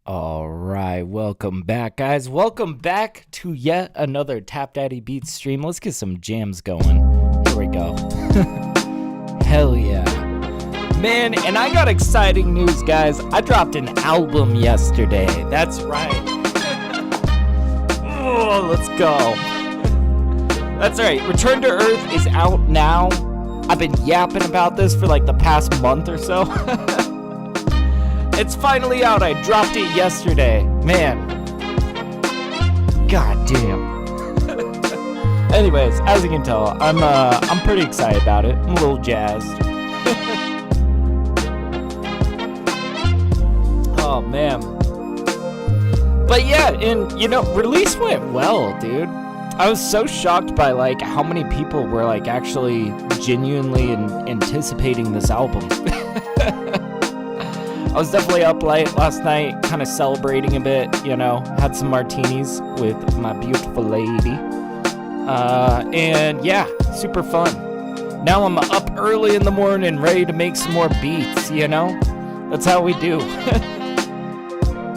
All right, welcome back, guys. Welcome back to yet another TapDaddyBeats stream. Let's get some jams going. Here we go. Hell yeah. Man, and I got exciting news, guys. I dropped an album yesterday. That's right. Oh, let's go. That's right. Return to Earth is out now. I've been yapping about this for like the past month or so. It's finally out. I dropped it yesterday. Man. God damn. Anyways, as you can tell, I'm pretty excited about it. I'm a little jazzed. Oh man. But yeah, and release went well, dude. I was so shocked by like how many people were like actually genuinely anticipating this album. I was definitely up late last night, kind of celebrating a bit, had some martinis with my beautiful lady. And yeah, super fun. Now I'm up early in the morning, ready to make some more beats, That's how we do.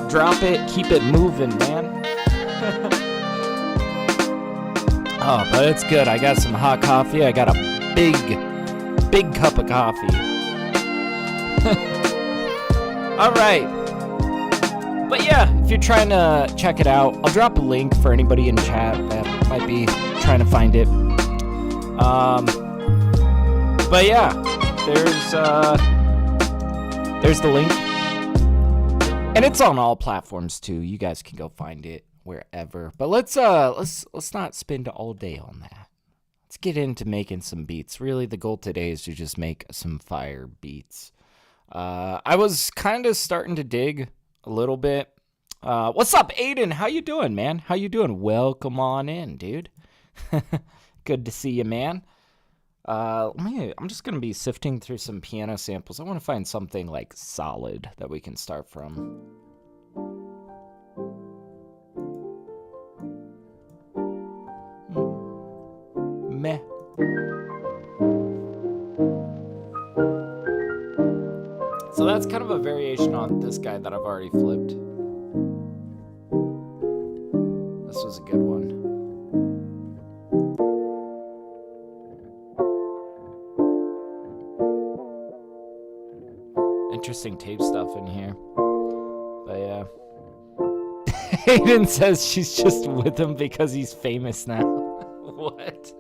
Drop it, keep it moving, man. Oh, but it's good. I got some hot coffee. I got a big cup of coffee. All right. But yeah, if you're trying to check it out, I'll drop a link for anybody in chat that might be trying to find it. But yeah, there's the link. And it's on all platforms too. You guys can go find it wherever. But let's not spend all day on that. Let's get into making some beats. Really, the goal today is to just make some fire beats. I was kind of starting to dig a little bit. What's up, Aiden? How you doing, man? How you doing? Welcome on in, dude. Good to see you, man. I'm just gonna be sifting through some piano samples. I want to find something like solid that we can start from. Meh. So that's kind of a variation on this guy that I've already flipped. This was a good one. Interesting tape stuff in here. But yeah. Hayden says she's just with him because he's famous now. What?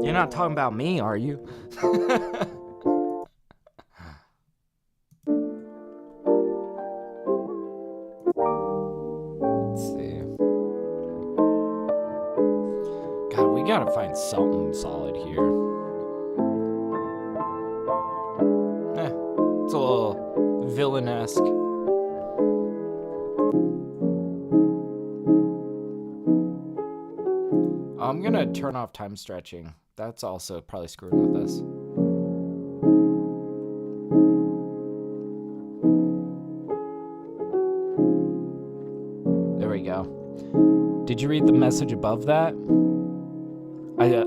You're not talking about me, are you? Let's see. God, we gotta find something solid here. It's a little villain-esque. I'm gonna turn off time stretching. That's also probably screwing with us. There we go. Did you read the message above that?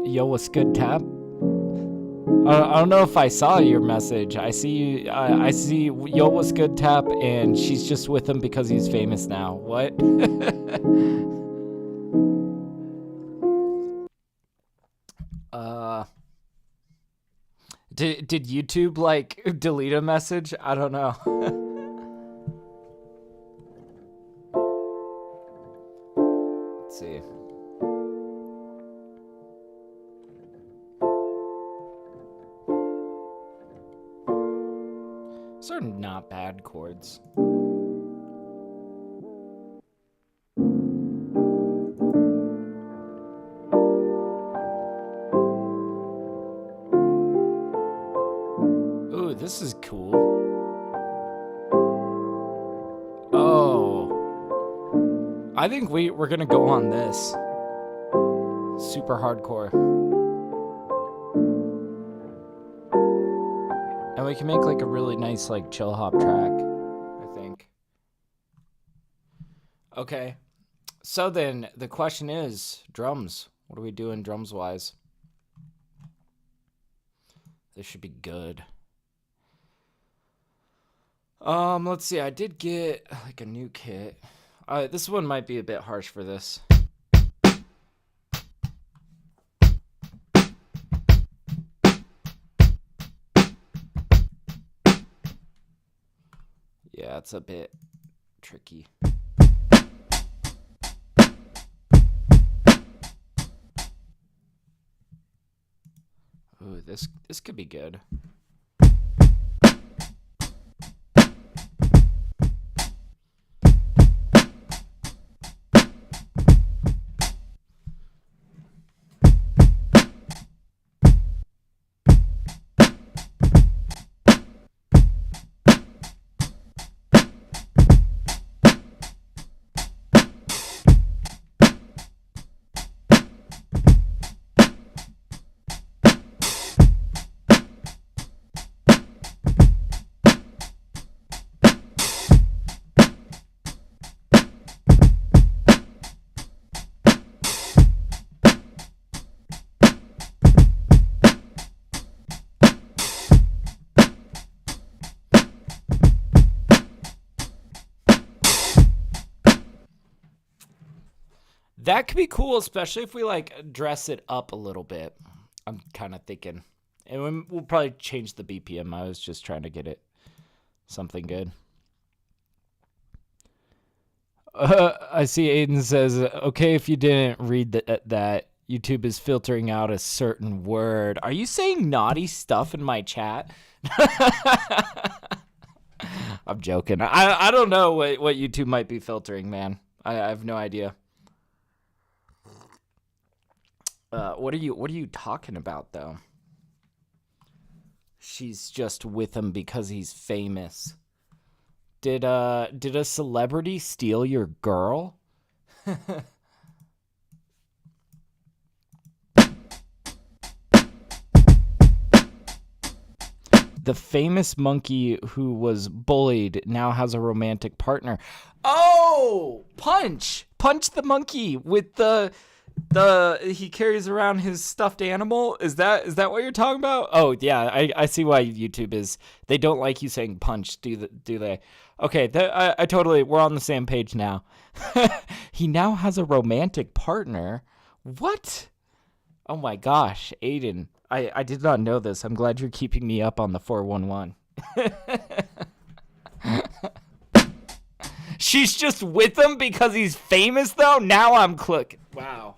Yo, what's good, Tap? I don't know if I saw your message. I see I see yo, what's good, Tap, and she's just with him because he's famous now. What? Did YouTube like delete a message? I don't know. Let's see. These are not bad chords. This is cool. Oh. I think we're gonna go on this. Super hardcore. And we can make like a really nice like chill hop track, I think. Okay. So then the question is, drums. What are we doing drums wise? This should be good. Let's see. I did get like a new kit. This one might be a bit harsh for this. Yeah, it's a bit tricky. Ooh, this could be good. That could be cool, especially if we like dress it up a little bit. I'm kind of thinking. And we'll probably change the BPM. I was just trying to get it something good. I see Aiden says, okay, if you didn't read that YouTube is filtering out a certain word. Are you saying naughty stuff in my chat? I'm joking. I don't know what YouTube might be filtering, man. I have no idea. What are you talking about, though? She's just with him because he's famous. Did a celebrity steal your girl? The famous monkey who was bullied now has a romantic partner. Oh, Punch the monkey with the he carries around his stuffed animal. Is that what you're talking about? Oh yeah, I see why YouTube is. They don't like you saying punch, do they? Okay, I totally, we're on the same page now. He now has a romantic partner. What? Oh my gosh, Aiden. I did not know this. I'm glad you're keeping me up on the 411. She's just with him because he's famous, though? Now I'm clicking. Wow.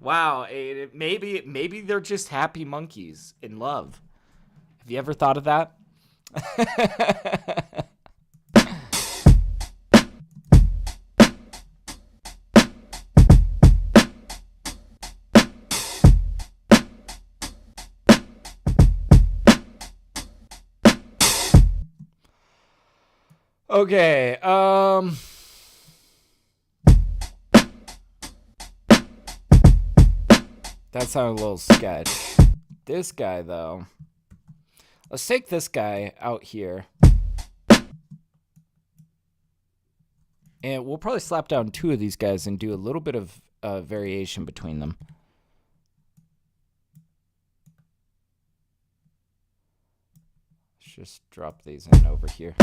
Aiden. Maybe they're just happy monkeys in love. Have you ever thought of that? Okay, that sounded a little sketch. This guy, though. Let's take this guy out here. And we'll probably slap down two of these guys and do a little bit of variation between them. Let's just drop these in over here.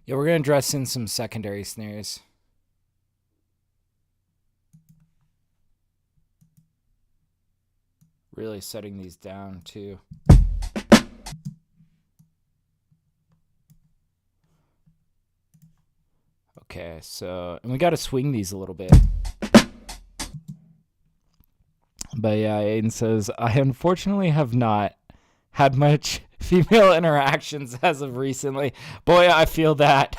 Yeah, we're going to dress in some secondary snares. Really setting these down, too. Okay, so, and we got to swing these a little bit. But yeah, Aiden says, I unfortunately have not had much female interactions as of recently. Boy, I feel that.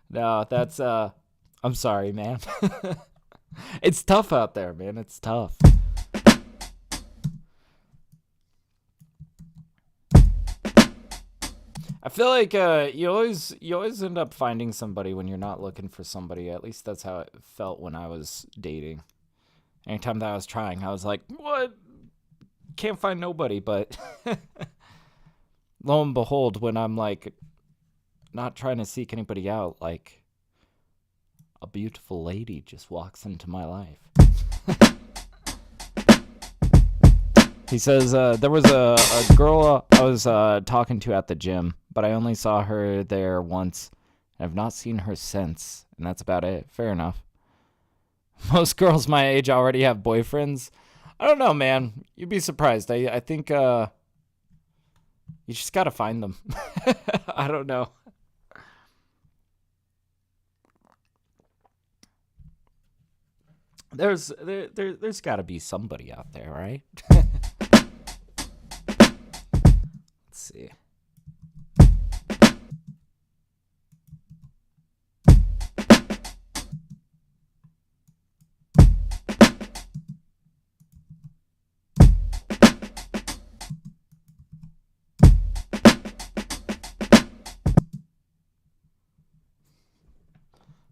No, that's, I'm sorry, man. It's tough out there, man. It's tough. I feel like you always end up finding somebody when you're not looking for somebody. At least that's how it felt when I was dating. Anytime that I was trying, I was like, what? Can't find nobody. But lo and behold, when I'm like not trying to seek anybody out, like a beautiful lady just walks into my life. He says, there was a girl I was talking to at the gym, but I only saw her there once. And I've not seen her since, and that's about it. Fair enough. Most girls my age already have boyfriends. I don't know, man. You'd be surprised. I think you just got to find them. I don't know. There's got to be somebody out there, right? Let's see.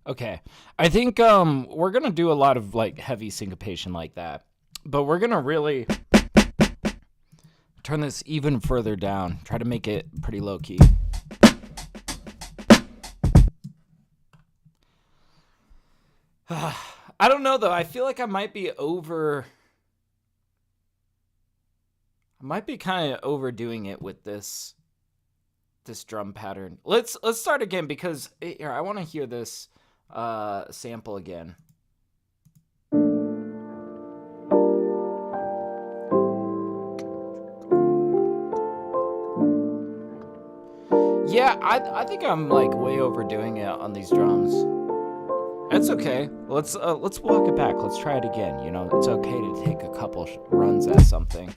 Okay. I think we're going to do a lot of like heavy syncopation like that. But we're going to really turn this even further down. Try to make it pretty low key. I don't know though. I feel like I might be kind of overdoing it with this drum pattern. Let's start again because here I want to hear this sample again. Yeah, I think I'm like way overdoing it on these drums. That's okay. Let's walk it back. Let's try it again. You know, it's okay to take a couple runs at something,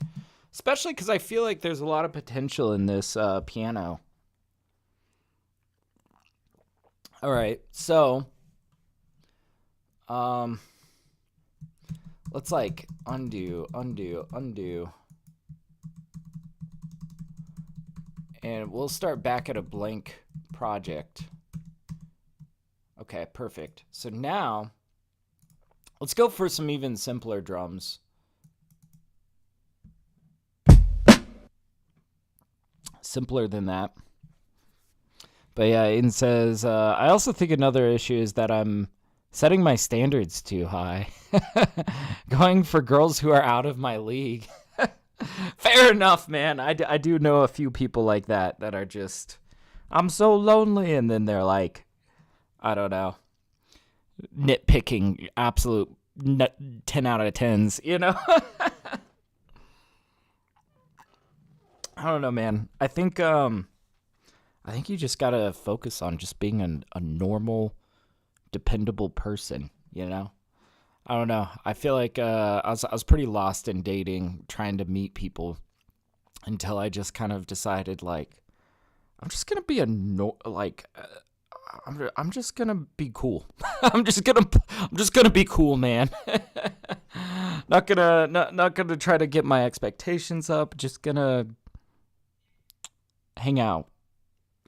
especially because I feel like there's a lot of potential in this piano. All right, so let's like undo, and we'll start back at a blank project. Okay, perfect. So now let's go for some even simpler drums. Simpler than that. But yeah, Aiden says, I also think another issue is that I'm setting my standards too high. Going for girls who are out of my league. Fair enough, man. I do know a few people like that are just, I'm so lonely. And then they're like, I don't know, nitpicking absolute 10 out of 10s, you know? I don't know, man. I think you just gotta focus on just being a normal, dependable person, you know? I don't know. I feel like I was pretty lost in dating, trying to meet people, until I just kind of decided, like, I'm just gonna be I'm just gonna be cool. I'm just gonna be cool, man. not gonna try to get my expectations up. Just gonna hang out,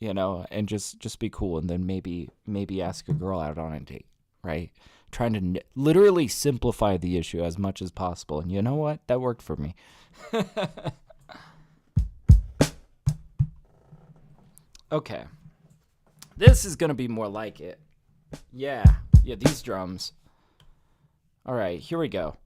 you know, and just be cool, and then maybe ask a girl out on a date, right? Trying to literally simplify the issue as much as possible, and you know what? That worked for me. Okay. This is gonna be more like it. Yeah, these drums. All right, here we go.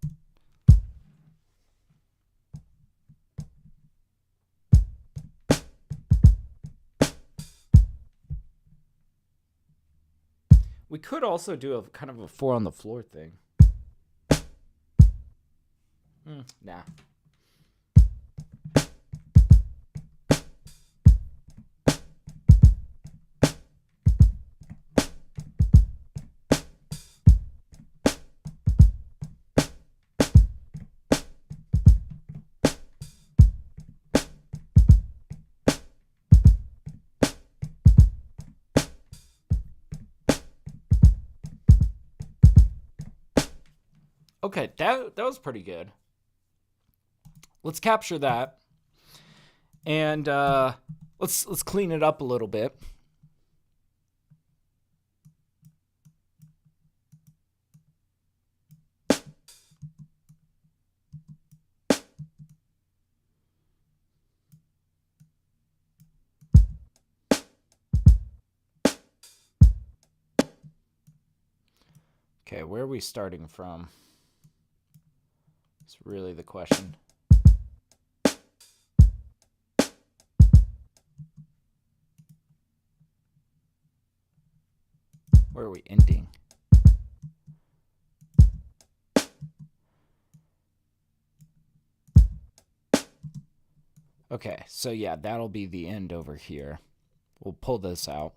We could also do a kind of a 4 on the floor thing. Nah. Okay, that was pretty good. Let's capture that. And Let's clean it up a little bit. Okay, where are we starting from? It's really the question. Where are we ending? Okay, so yeah, that'll be the end over here. We'll pull this out.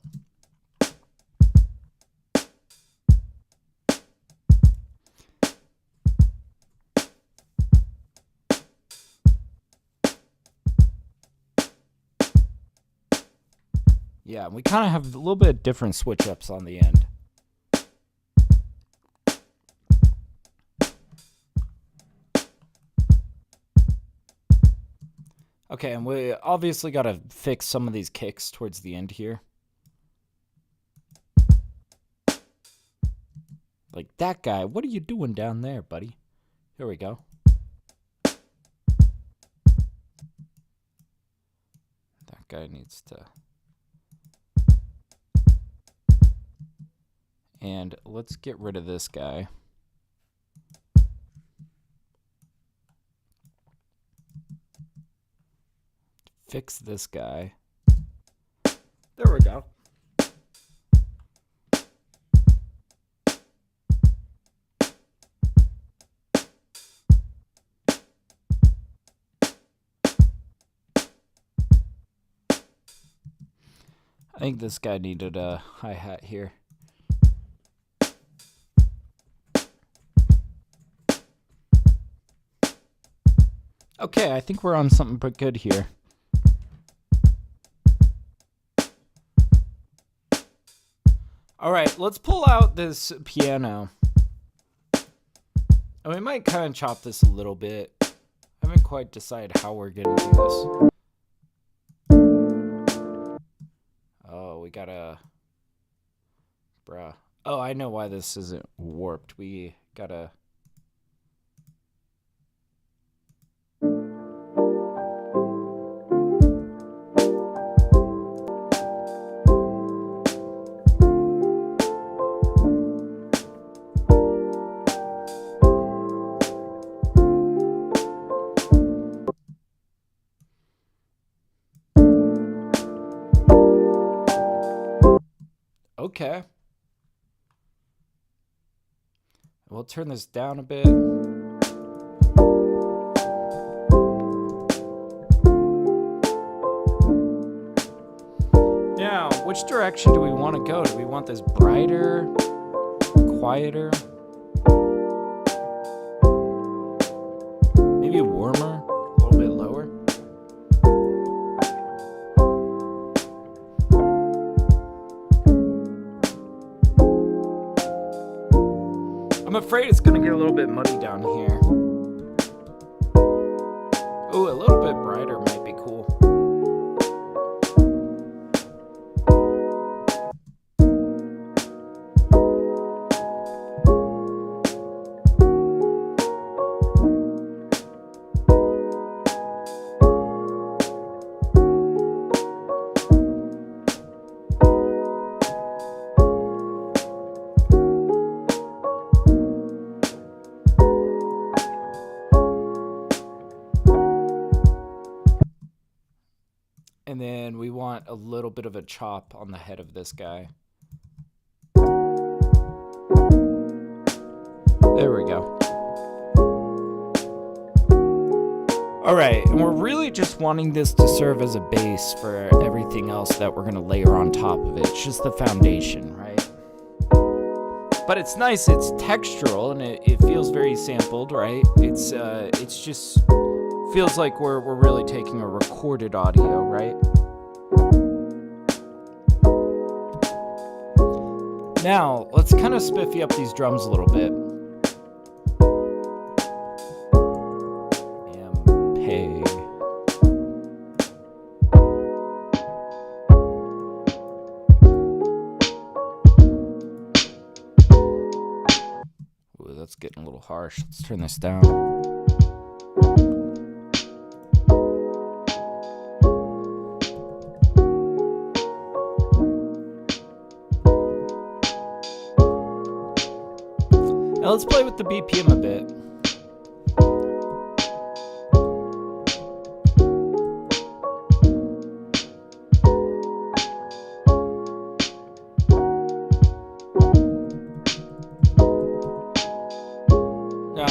Yeah, we kind of have a little bit of different switch ups on the end. Okay, and we obviously got to fix some of these kicks towards the end here. Like that guy, what are you doing down there, buddy? Here we go. That guy needs to... And let's get rid of this guy. Fix this guy. There we go. I think this guy needed a hi-hat here. Okay, I think we're on something pretty good here. All right, let's pull out this piano. And we might kind of chop this a little bit. I haven't quite decided how we're going to do this. Oh, we gotta... Bruh. Oh, I know why this isn't warped. We gotta... Okay. We'll turn this down a bit. Now, which direction do we want to go? Do we want this brighter, quieter? Maybe warmer, a little bit lower? I'm afraid it's going to get a little bit muddy down here. Ooh, a little bit brighter might be cool. And then we want a little bit of a chop on the head of this guy. There we go. All right, and we're really just wanting this to serve as a base for everything else that we're gonna layer on top of it. It's just the foundation, right? But it's nice, it's textural, and it feels very sampled, right? It's just feels like we're really taking a recorded audio, right? Now, let's kind of spiffy up these drums a little bit. Peg. little harsh. Let's turn this down. Now let's play with the BPM a bit.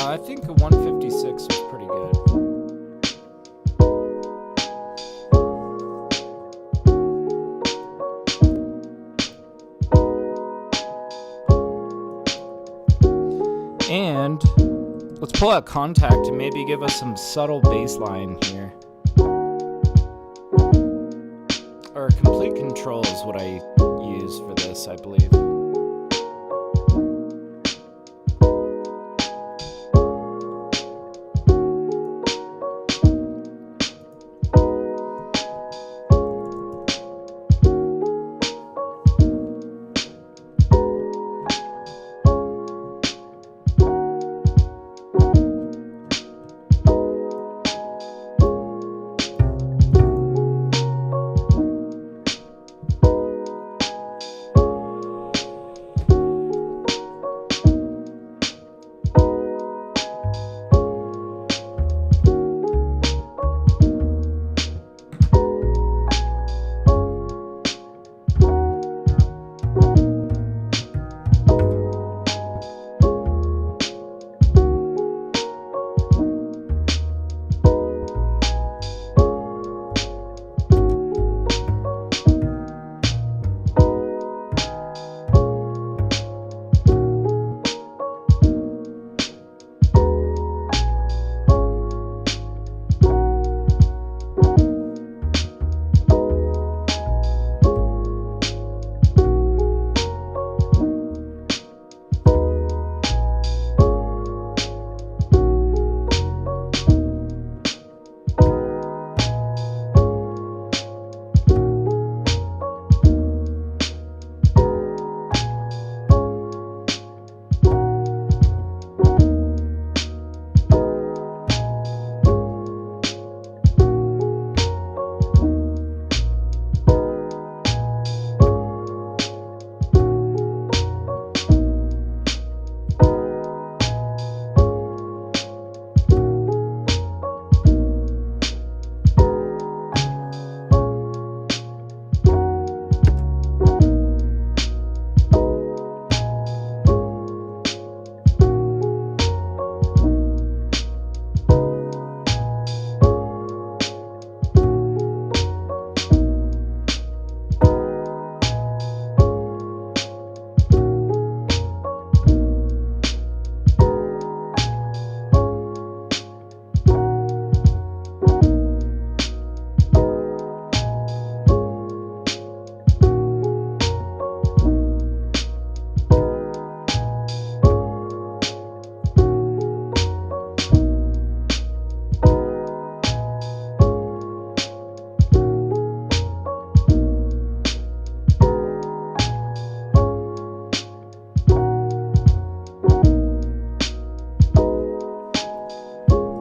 I think a 156 was pretty good. And let's pull out Contact and maybe give us some subtle bass line here. Or Complete Control is what I use for this, I believe.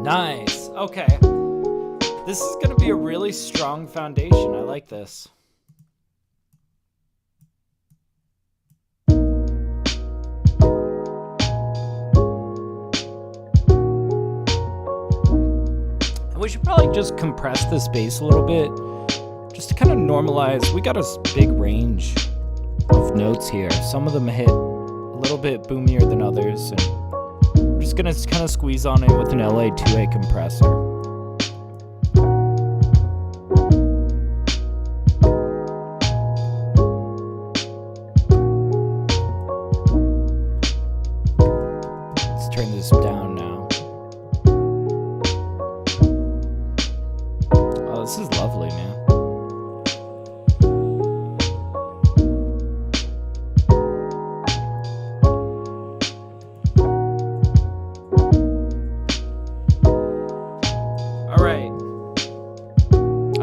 Nice. Okay. This is going to be a really strong foundation. I like this. We should probably just compress this bass a little bit, just to kind of normalize. We got a big range of notes here. Some of them hit a little bit boomier than others, and we're just gonna kind of squeeze on it with an LA2A compressor. Let's turn this down now. Oh, this is lovely, man.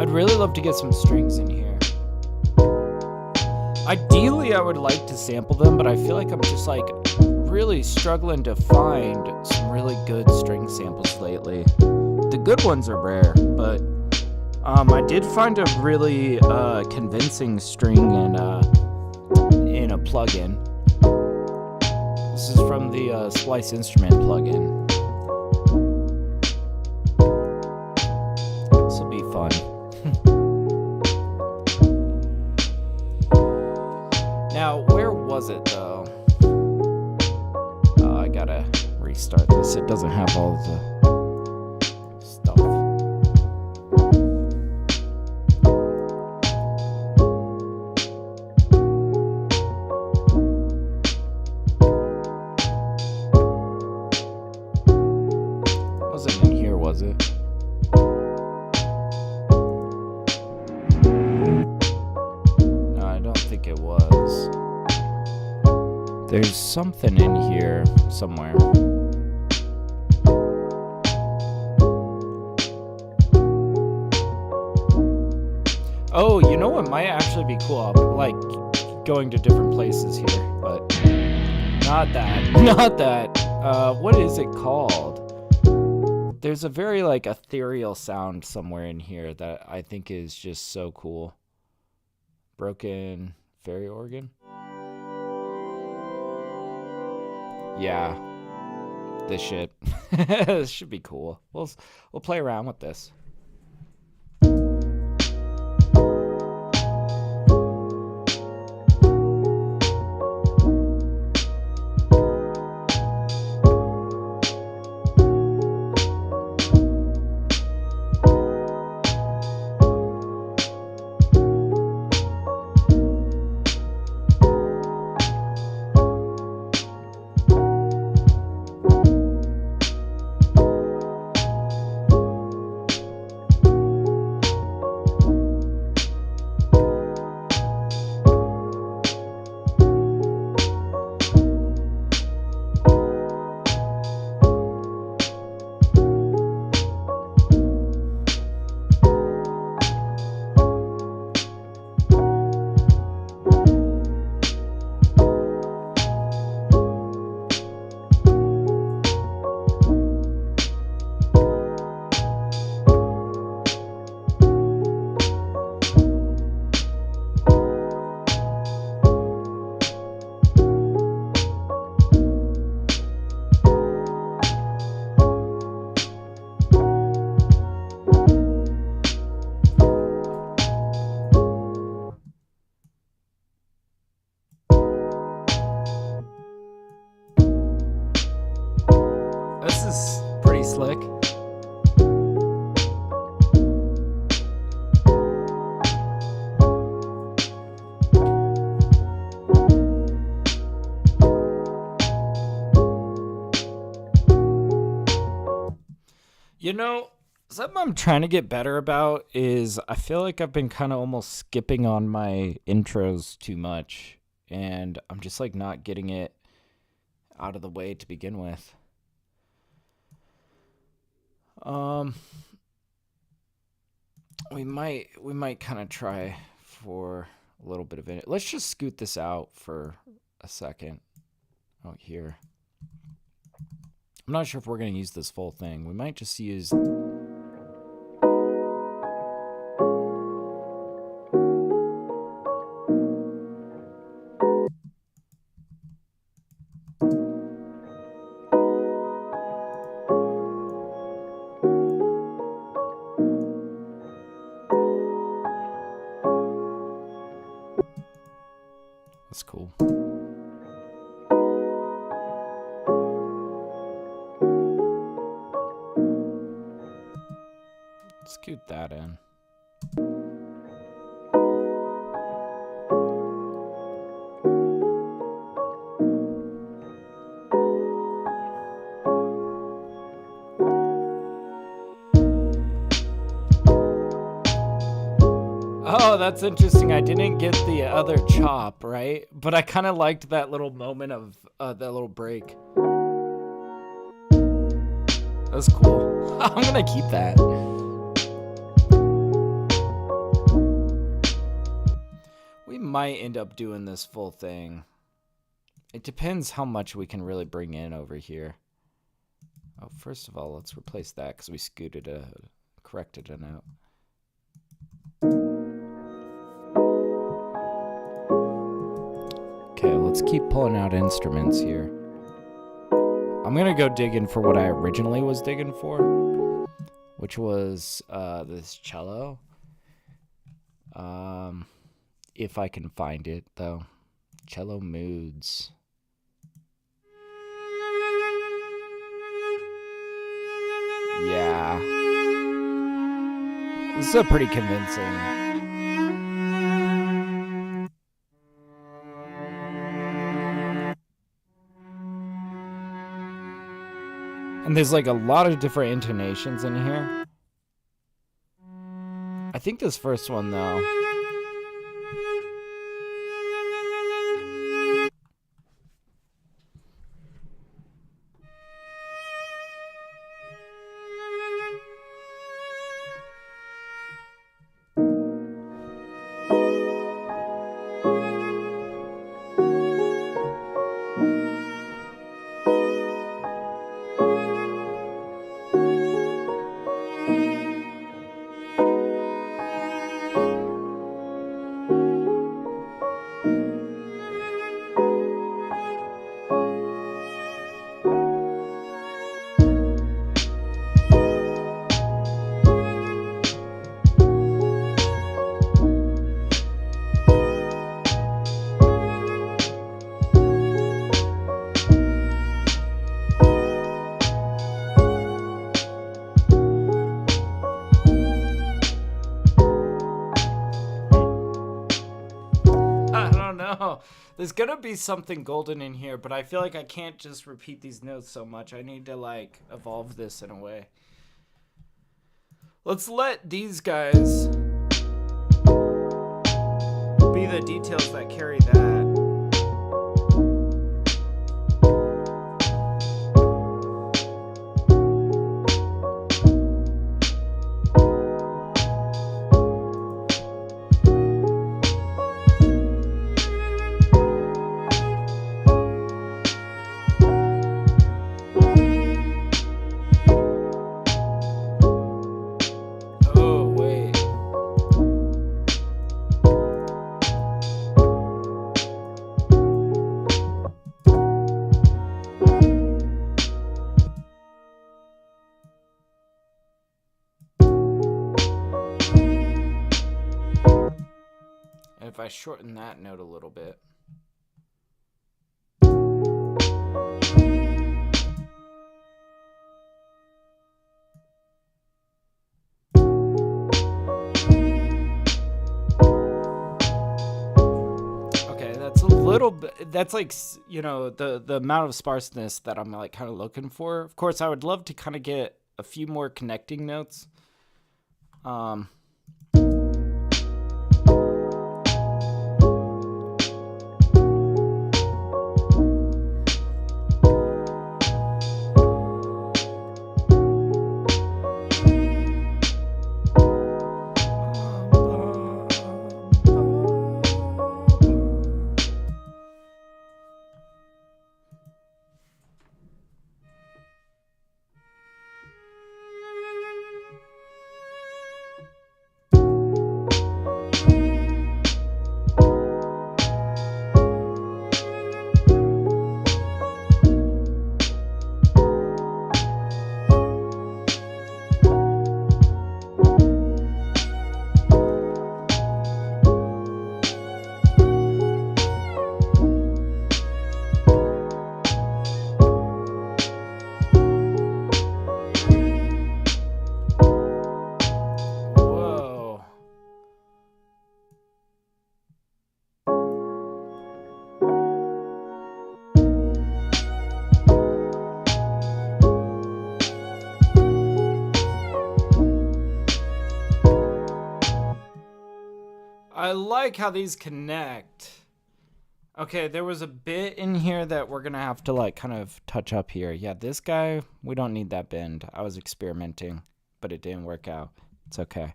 Really love to get some strings in here. Ideally, I would like to sample them, but I feel like I'm just like really struggling to find some really good string samples lately. The good ones are rare, but I did find a really convincing string in a plugin. This is from the Splice Instrument plugin. This will be fun. Now, where was it though? I gotta restart this. It doesn't have all the stuff. Wasn't in here, was it? No, I don't think it was. There's something in here somewhere. Oh, you know what might actually be cool? I'm like going to different places here, but not that. Not that. What is it called? There's a very like ethereal sound somewhere in here that I think is just so cool. Broken fairy organ? Yeah, this shit. This should be cool. We'll play around with this. This is pretty slick. You know, something I'm trying to get better about is I feel like I've been kind of almost skipping on my intros too much, and I'm just like not getting it out of the way to begin with. We might kind of try for a little bit of it. Let's just scoot this out for a second. Oh, here. I'm not sure if we're going to use this full thing. We might just use... That's cool. Scoot that in. Oh, that's interesting. I didn't get the other chop, right? But I kind of liked that little moment of that little break. That's cool. I'm gonna keep that. We might end up doing this full thing It depends how much we can really bring in over here. Oh, first of all, let's replace that because we corrected a note. Okay, let's keep pulling out instruments here. I'm gonna go digging for what I originally was digging for, which was this cello. If I can find it, though. Cello moods. Yeah. This is a pretty convincing. And there's like a lot of different intonations in here. I think this first one, though. There's gonna be something golden in here, but I feel like I can't just repeat these notes so much. I need to like evolve this in a way. Let's let these guys be the details that carry that. If I shorten that note a little bit. Okay, that's a little bit, that's like, you know, the amount of sparseness that I'm like kind of looking for. Of course, I would love to kind of get a few more connecting notes. I like how these connect. Okay, there was a bit in here that we're gonna have to like kind of touch up here. Yeah, this guy, we don't need that bend. I was experimenting, but it didn't work out. It's okay.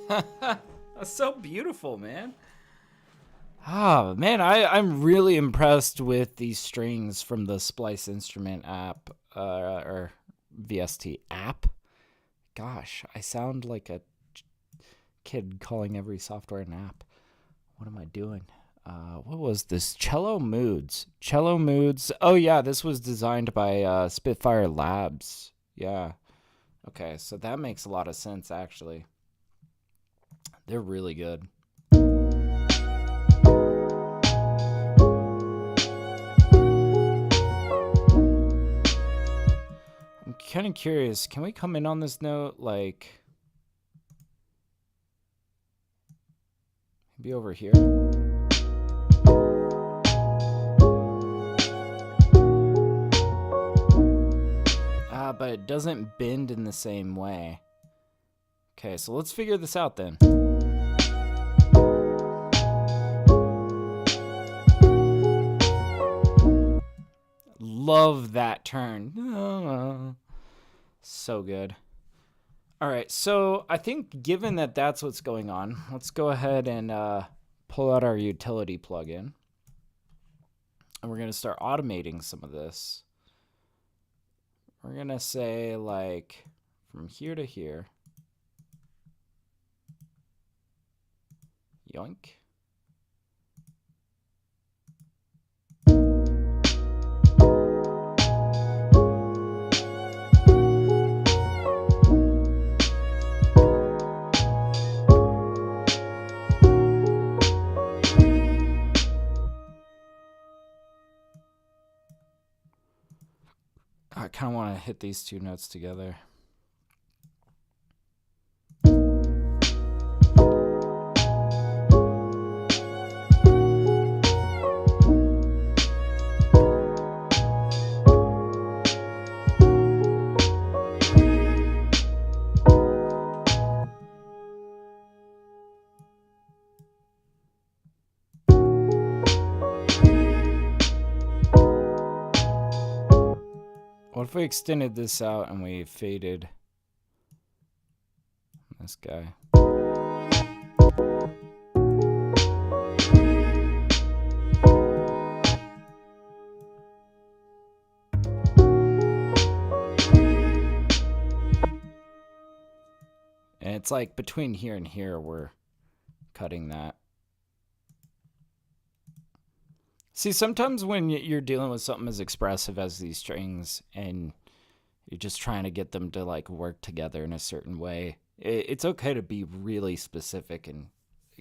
That's so beautiful, man. Oh, man, I'm really impressed with these strings from the Splice Instrument app, or VST app. Gosh, I sound like a kid calling every software an app. What am I doing? What was this? Cello Moods. Cello Moods. Oh, yeah, this was designed by Spitfire Labs. Yeah. Okay, so that makes a lot of sense, actually. They're really good. I'm kind of curious. Can we come in on this note? Like, maybe over here? But it doesn't bend in the same way. Okay, so let's figure this out then. Love that turn. So good. All right, so I think given that that's what's going on, let's go ahead and pull out our utility plugin. And we're going to start automating some of this. We're going to say, like, from here to here. Yoink. I kind of want to hit these two notes together. What if we extended this out and we faded this guy? And it's like between here and here, we're cutting that. See, sometimes when you're dealing with something as expressive as these strings and you're just trying to get them to like work together in a certain way, it's okay to be really specific and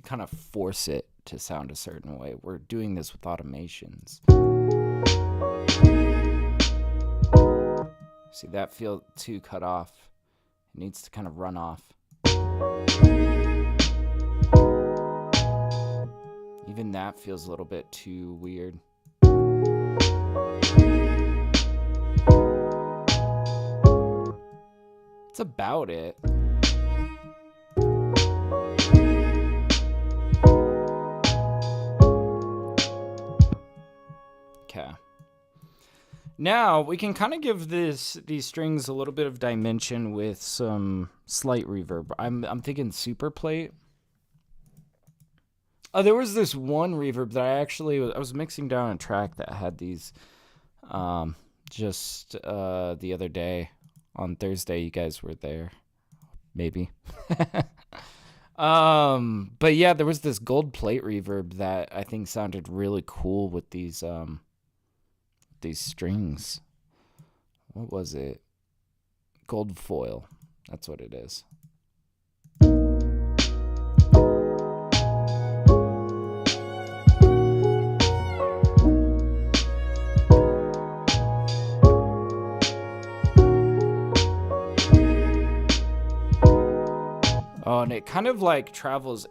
kind of force it to sound a certain way. We're doing this with automations. See, that feel too cut off. It needs to kind of run off. Even that feels a little bit too weird. It's about it. Okay. Now we can kind of give these strings a little bit of dimension with some slight reverb. I'm thinking super plate. There was this one reverb that I was mixing down a track that had these just the other day on Thursday. You guys were there, maybe. But yeah, there was this gold plate reverb that I think sounded really cool with these strings. What was it? Gold foil. That's what it is. Oh, and it kind of like travels.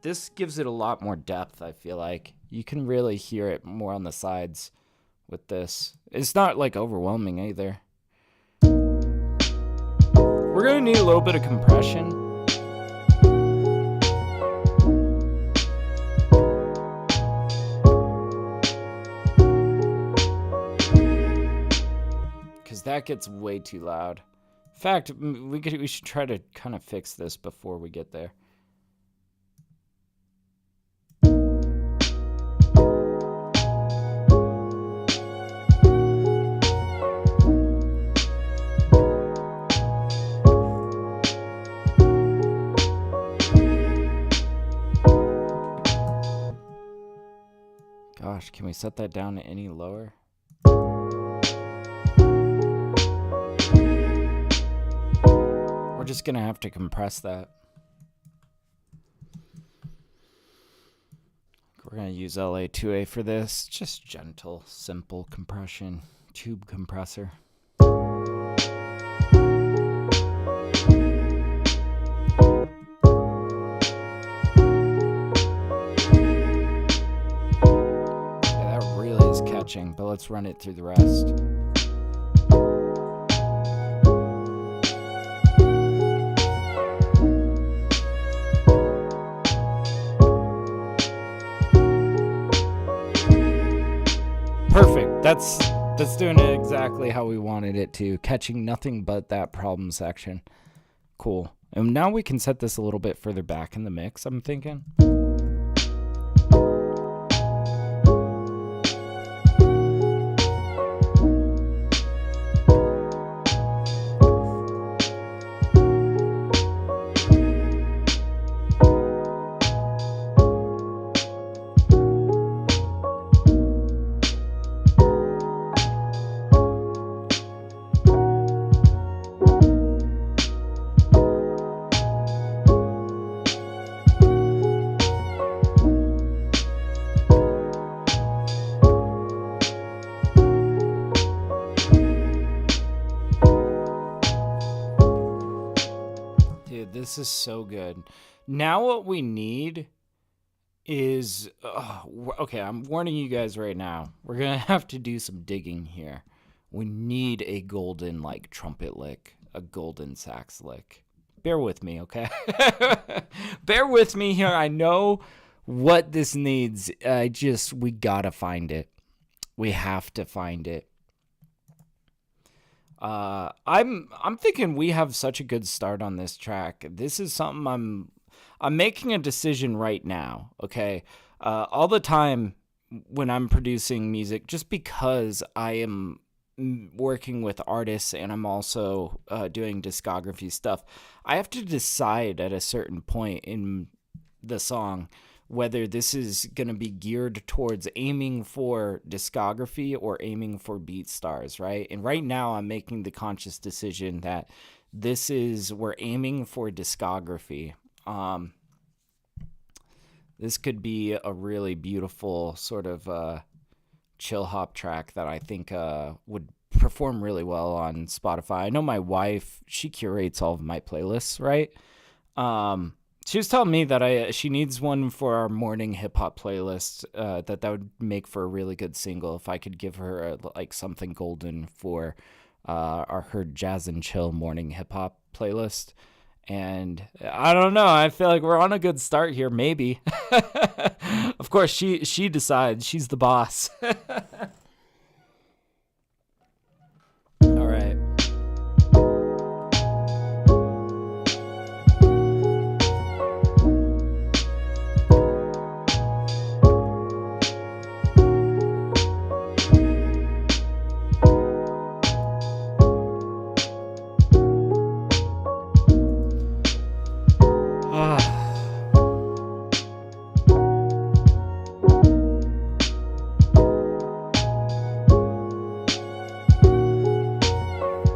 This gives it a lot more depth, I feel like. You can really hear it more on the sides with this. It's not like overwhelming either. We're going to need a little bit of compression. Because that gets way too loud. In fact, we should try to kind of fix this before we get there. gosh, can we set that down any lower? We're just gonna have to compress that. We're gonna use LA2A for this. Just gentle, simple compression. Tube compressor. But let's run it through the rest. Perfect. That's doing it exactly how we wanted it to. Catching nothing but that problem section. Cool. And now we can set this a little bit further back in the mix, I'm thinking. This is so good. Now what we need is... okay, I'm warning you guys right now. We're going to have to do some digging here. We need a golden, like, trumpet lick. A golden sax lick. Bear with me, okay? Bear with me here. I know what this needs. We gotta find it. We have to find it. I'm thinking we have such a good start on this track. This is something I'm making a decision right now, okay? All the time when I'm producing music, just because I am working with artists and I'm also doing discography stuff, I have to decide at a certain point in the song whether this is going to be geared towards aiming for discography or aiming for beat stars, right? And right now I'm making the conscious decision that we're aiming for discography. This could be a really beautiful sort of chill hop track that I think would perform really well on Spotify. I know my wife, she curates all of my playlists, right? She was telling me that she needs one for our morning hip hop playlist. That would make for a really good single if I could give her like something golden for her jazz and chill morning hip hop playlist. And I don't know. I feel like we're on a good start here. Maybe. Of course, she decides. She's the boss. All right.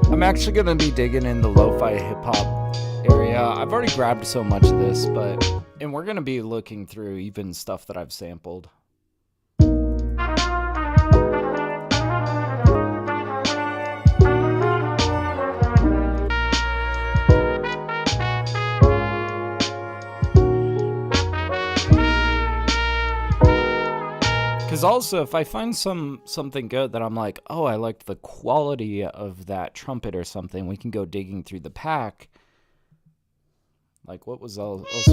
I'm actually going to be digging in the lo-fi hip-hop area. I've already grabbed so much of this, and we're going to be looking through even stuff that I've sampled. Because also, if I find something good that I'm like, oh, I liked the quality of that trumpet or something, we can go digging through the pack. Like, what was else was...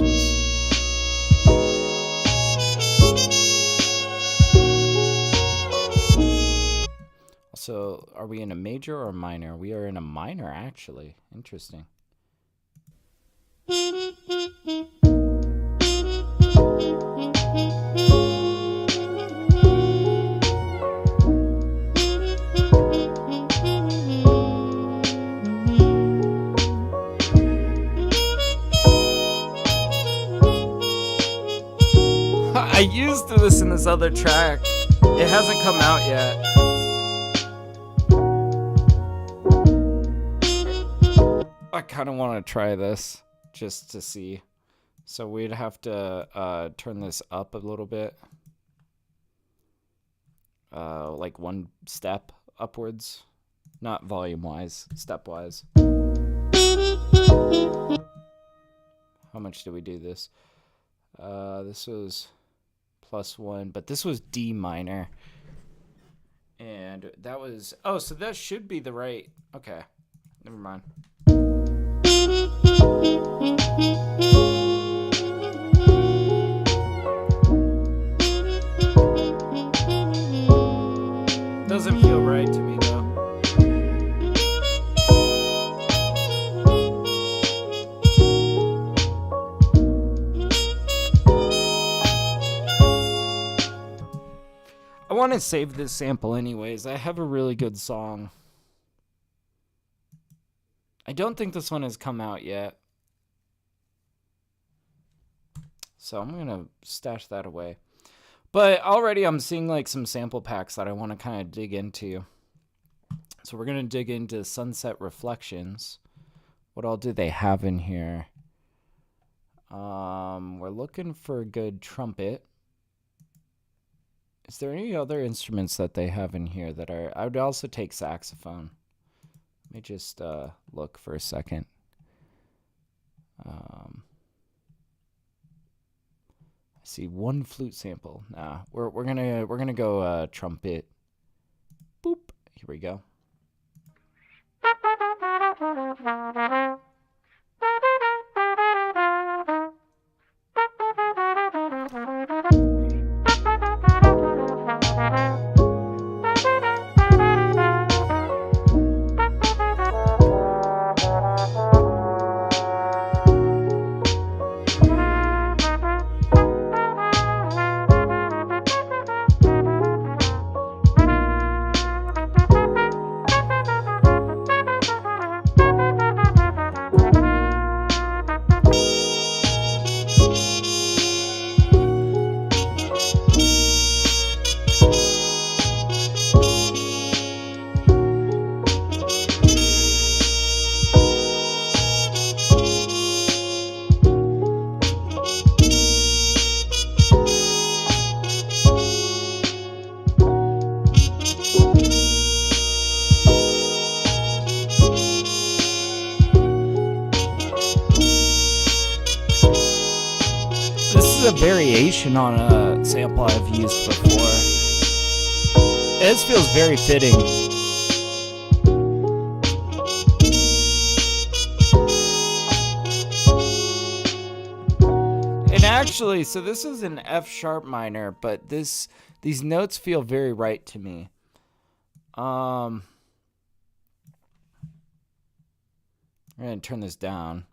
Also, are we in a major or a minor? We are in a minor, actually. Interesting. I used this in this other track. It hasn't come out yet. I kind of want to try this just to see. So we'd have to turn this up a little bit. Like one step upwards. Not volume-wise, step-wise. How much did we do this? This was +1, but this was D minor. And that was... Oh, so that should be the right... Okay, never mind. Doesn't feel right to me, though. I want to save this sample anyways. I have a really good song. I don't think this one has come out yet. So I'm going to stash that away. But already I'm seeing like some sample packs that I want to kind of dig into. So we're going to dig into Sunset Reflections. What all do they have in here? We're looking for a good trumpet. Is there any other instruments that they have in here that are... I would also take saxophone. Let me just look for a second. I see one flute sample. Nah, we're gonna go trumpet. Boop. Here we go. A variation on a sample I've used before. This feels very fitting. And actually, so this is an F sharp minor, but these notes feel very right to me. I'm gonna turn this down.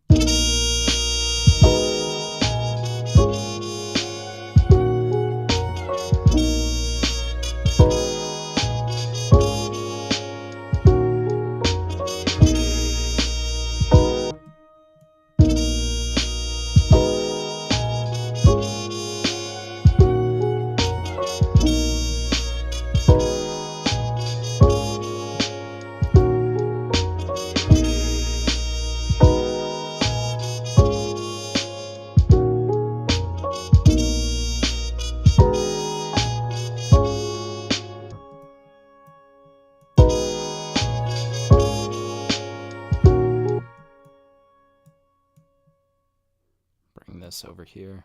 Bring this over here.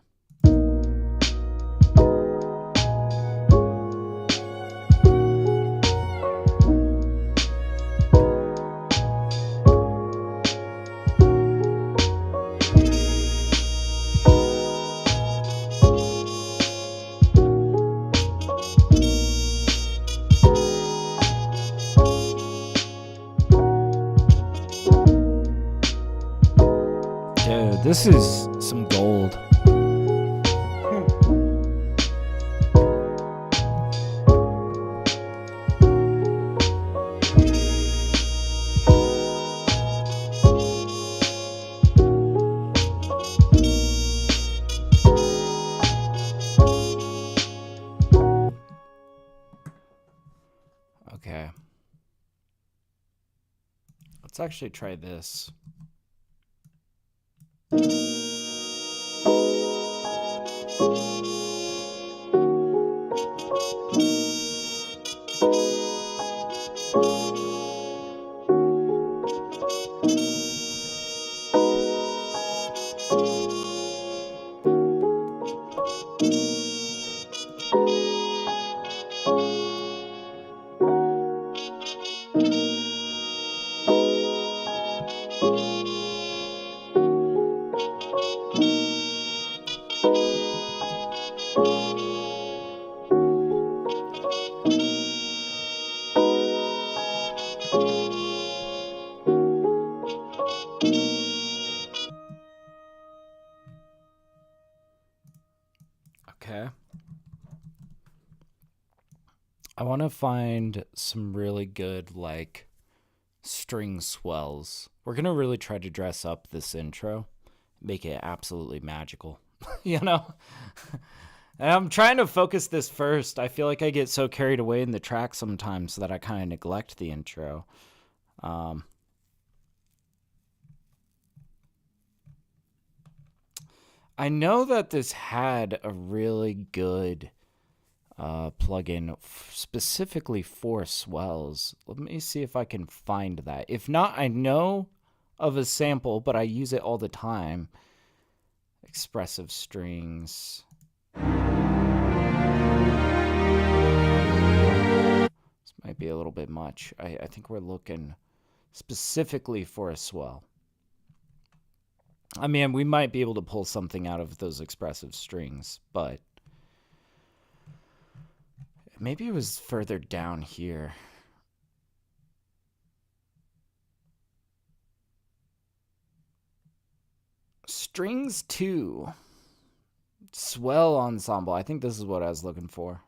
Dude, this is some gold. Let's actually try this. Okay. I want to find some really good, like, string swells. We're going to really try to dress up this intro, make it absolutely magical, you know? And I'm trying to focus this first. I feel like I get so carried away in the track sometimes that I kind of neglect the intro. I know that this had a really good plugin specifically for swells. Let me see if I can find that. If not, I know of a sample, but I use it all the time. Expressive strings. This might be a little bit much. I think we're looking specifically for a swell. I mean, we might be able to pull something out of those expressive strings, but maybe it was further down here. Strings 2. Swell ensemble. I think this is what I was looking for.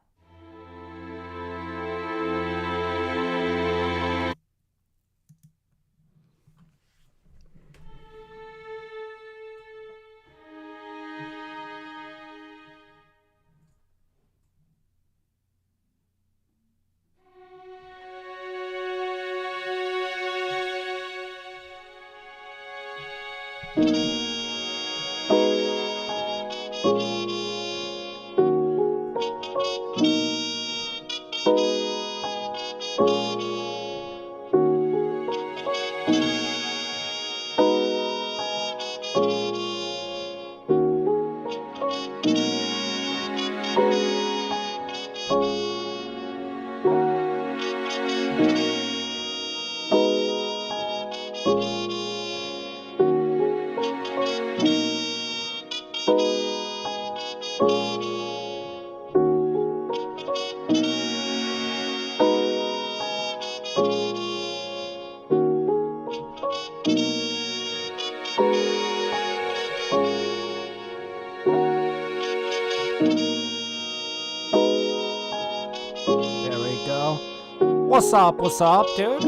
What's up, dude?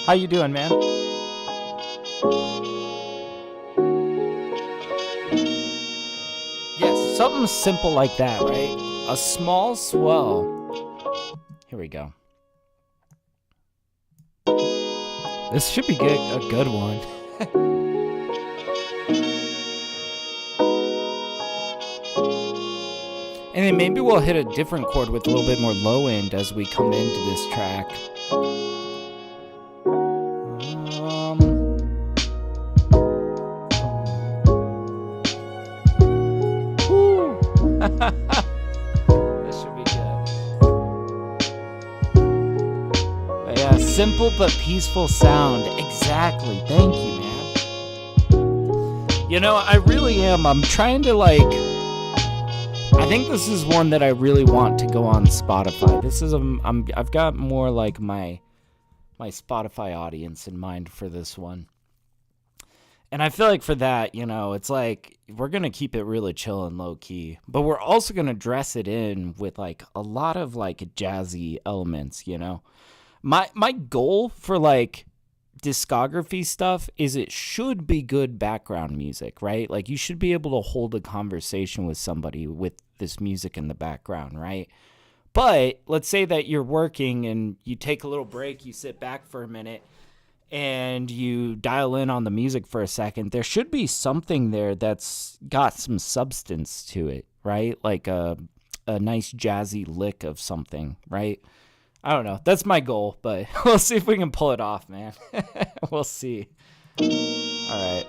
How you doing, man? Yes, something simple like that, right? A small swell. Here we go. This should be good, a good one. And then maybe we'll hit a different chord with a little bit more low end as we come into this track. This should be good. But yeah, simple but peaceful sound. Exactly. Thank you, man. You know, I really am. I'm trying to I think this is one that I really want to go on Spotify. This is I've got more like my Spotify audience in mind for this one. And I feel like for that, you know, it's like we're going to keep it really chill and low key, but we're also going to dress it in with like a lot of like jazzy elements, you know. My goal for like discography stuff is it should be good background music, right? Like you should be able to hold a conversation with somebody with this music in the background, right? But let's say that you're working and you take a little break, you sit back for a minute, and you dial in on the music for a second, there should be something there that's got some substance to it, right? Like a nice jazzy lick of something, right? I don't know. That's my goal, but we'll see if we can pull it off, man. We'll see. All right.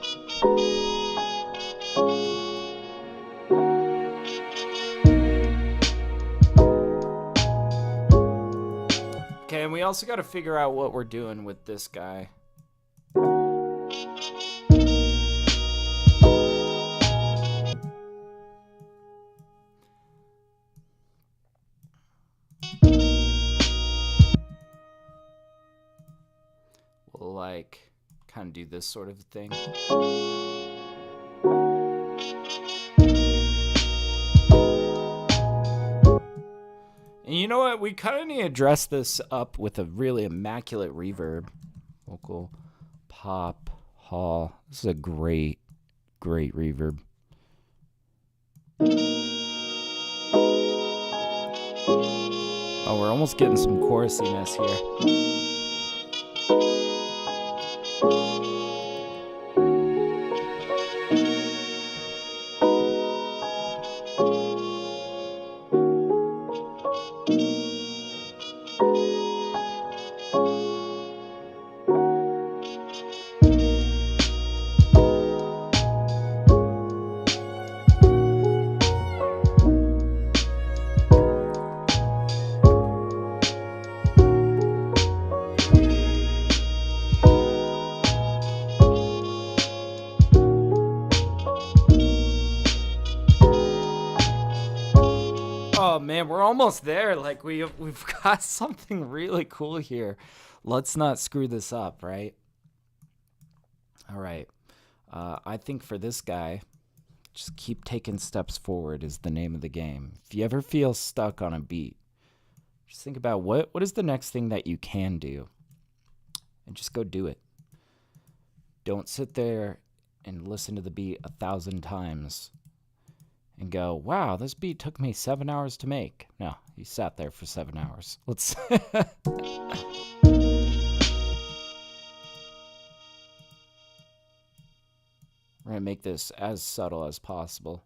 Okay, and we also got to figure out what we're doing with this guy. We'll like kind of do this sort of thing. And you know what? We kind of need to dress this up with a really immaculate reverb. Vocal pop hall. This is a great reverb. Oh, we're almost getting some chorusiness here. Oh man, we're almost there. Like we've got something really cool here. Let's not screw this up, right? All right. I think for this guy, just keep taking steps forward is the name of the game. If you ever feel stuck on a beat, just think about what is the next thing that you can do, and just go do it. Don't sit there and listen to the beat 1,000 times and go, wow, this beat took me 7 hours to make. No, you sat there for 7 hours. Let's... We're going to make this as subtle as possible.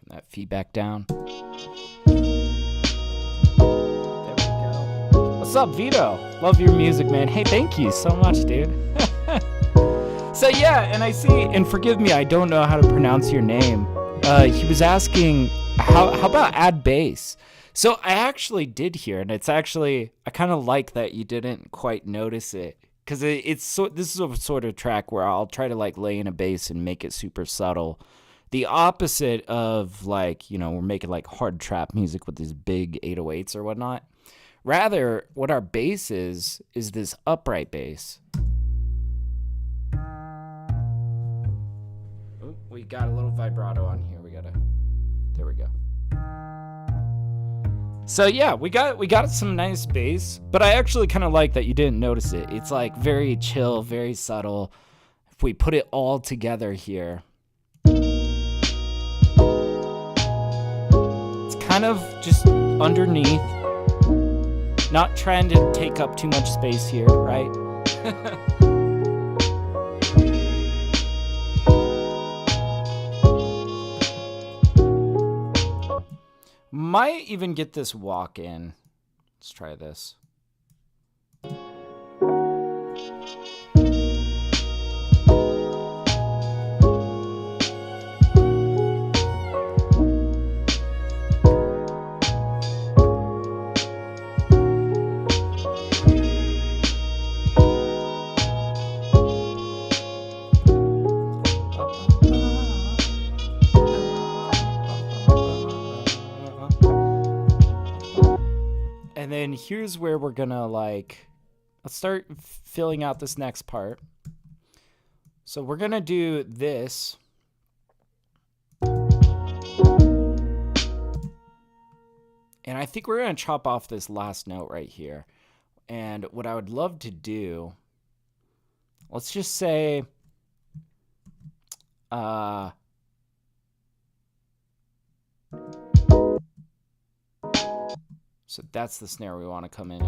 That feedback down. There we go. What's up, Vito? Love your music, man. Hey, thank you so much, dude. So yeah, and I see, and forgive me, I don't know how to pronounce your name. He was asking, how about add bass? So I actually did hear, and it's actually, I kind of like that you didn't quite notice it. Because this is a sort of track where I'll try to like lay in a bass and make it super subtle. The opposite of like, we're making like hard trap music with these big 808s or whatnot. Rather, what our bass is this upright bass. Ooh, we got a little vibrato on here. There we go. So yeah, we got some nice bass, but I actually kind of like that you didn't notice it. It's like very chill, very subtle. If we put it all together here, kind of just underneath, not trying to take up too much space here, right? Might even get this walk in. Let's try this. And then here's where we're gonna let's start filling out this next part. So we're gonna do this, And I think we're going to chop off this last note right here. And what I would love to do, let's just say, so that's the snare we want to come in.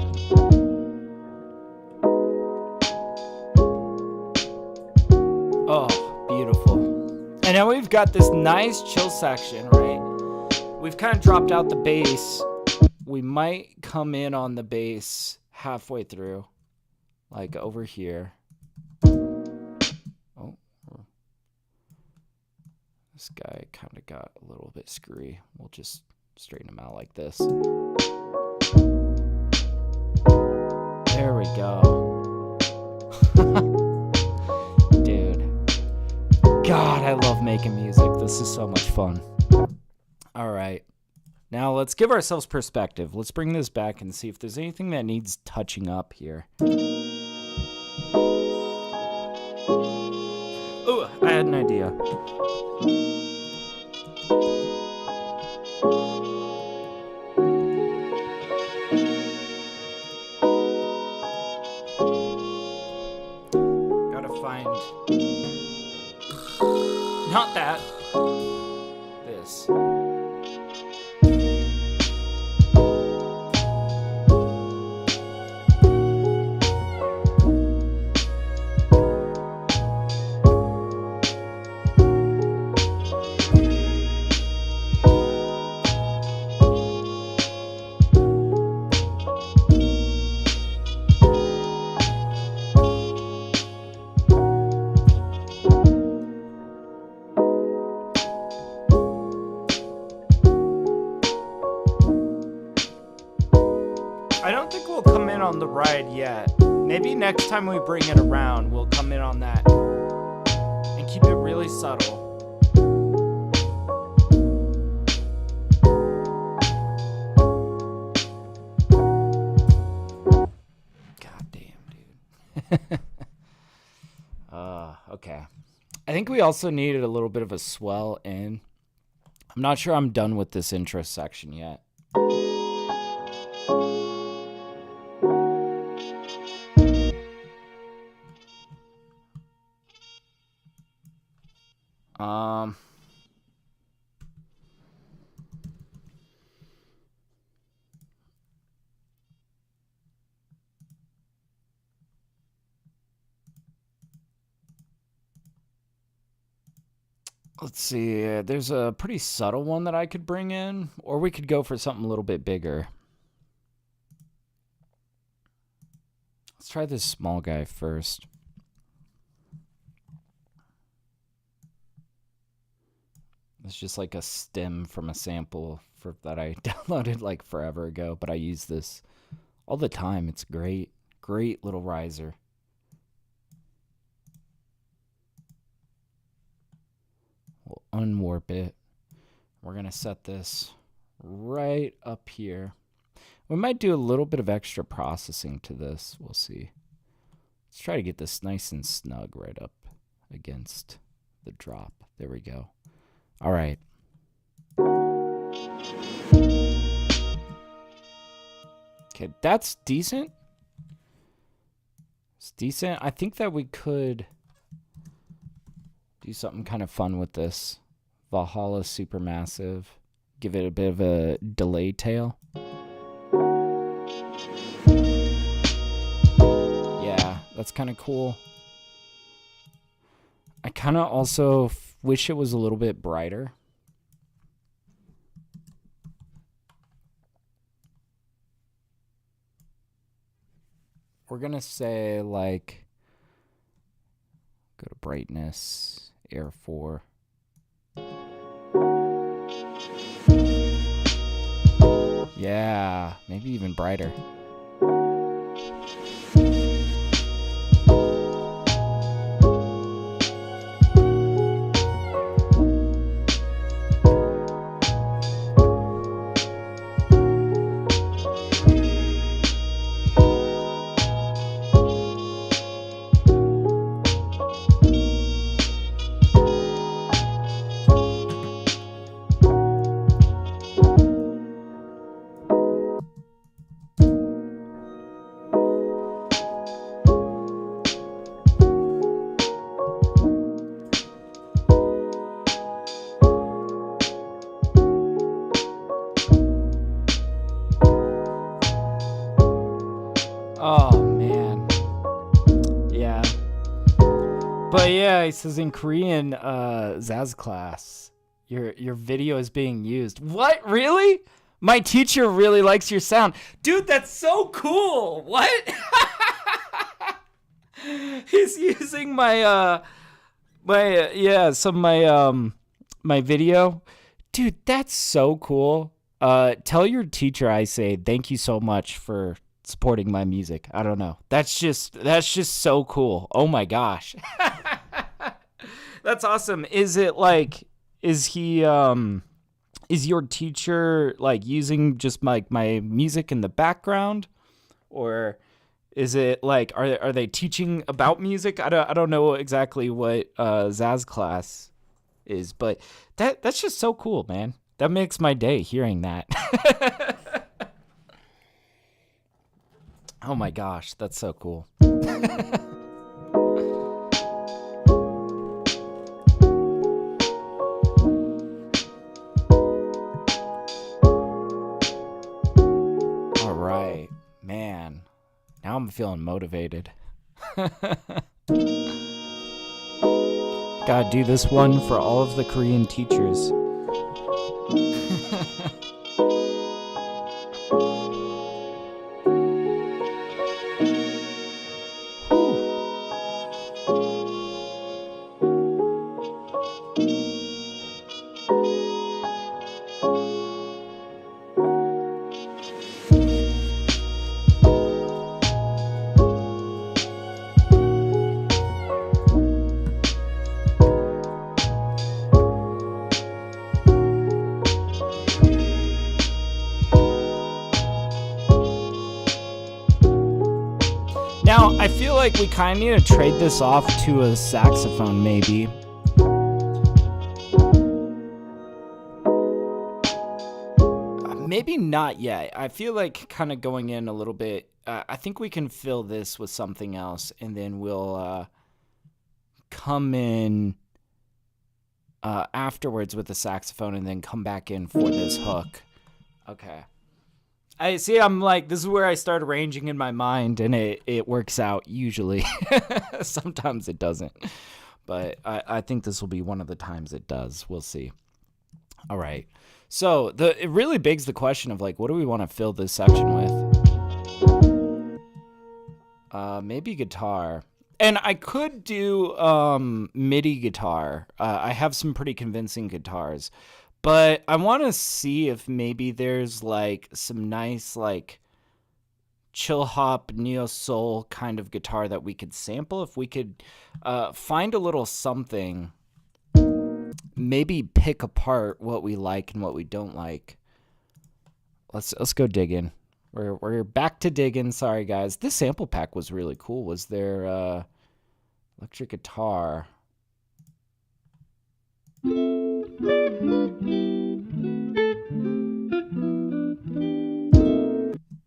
Oh, beautiful. And now we've got this nice chill section, right? We've kind of dropped out the bass. We might come in on the bass halfway through, like over here. Oh, this guy kind of got a little bit screwy. We'll just straighten him out like this. There we go. Dude. God, I love making music. This is so much fun. All right. Now let's give ourselves perspective. Let's bring this back and see if there's anything that needs touching up here. Oh, I had an idea. Gotta find... Not that. This. I don't think we'll come in on the ride yet. Maybe next time we bring it around, we'll come in on that. And keep it really subtle. God damn, dude. Okay. I think we also needed a little bit of a swell in. I'm not sure I'm done with this intro section yet. Let's see, there's a pretty subtle one that I could bring in, or we could go for something a little bit bigger. Let's try this small guy first. It's just like a stem from a sample that I downloaded like forever ago, but I use this all the time. It's great. Great little riser. We'll unwarp it. We're going to set this right up here. We might do a little bit of extra processing to this. We'll see. Let's try to get this nice and snug right up against the drop. There we go. All right. Okay, that's decent. It's decent. I think that we could do something kind of fun with this. Valhalla Supermassive. Give it a bit of a delay tail. Yeah, that's kind of cool. I kind of also wish it was a little bit brighter. We're going to say, like, go to brightness, air 4. Yeah, maybe even brighter. yeah, he says in Korean, Zaz class, your video is being used. What? Really? My teacher really likes your sound. Dude, that's so cool. What? He's using my my video. Dude, that's so cool. Tell your teacher I say thank you so much for supporting my music. I don't know. That's just so cool. Oh my gosh. That's awesome. Is it like, is your teacher like using just my music in the background, or is it like, are they teaching about music? I don't know exactly what Zaz class is, but that's just so cool, man. That makes my day hearing that. Oh my gosh, that's so cool. All right, man. Now I'm feeling motivated. Gotta do this one for all of the Korean teachers. Now, I feel like we kind of need to trade this off to a saxophone, maybe. Maybe not yet. I feel like kind of going in a little bit. I think we can fill this with something else, and then we'll come in afterwards with the saxophone, and then come back in for this hook. Okay. I see, I'm like, this is where I start arranging in my mind, and it works out usually. Sometimes it doesn't. But I think this will be one of the times it does. We'll see. All right. So it really begs the question of, like, what do we want to fill this section with? Maybe guitar. And I could do MIDI guitar. I have some pretty convincing guitars. But I want to see if maybe there's like some nice like chill hop neo soul kind of guitar that we could sample. If we could find a little something, maybe pick apart what we like and what we don't like. Let's go digging. We're back to digging. Sorry guys. This sample pack was really cool. Was there electric guitar?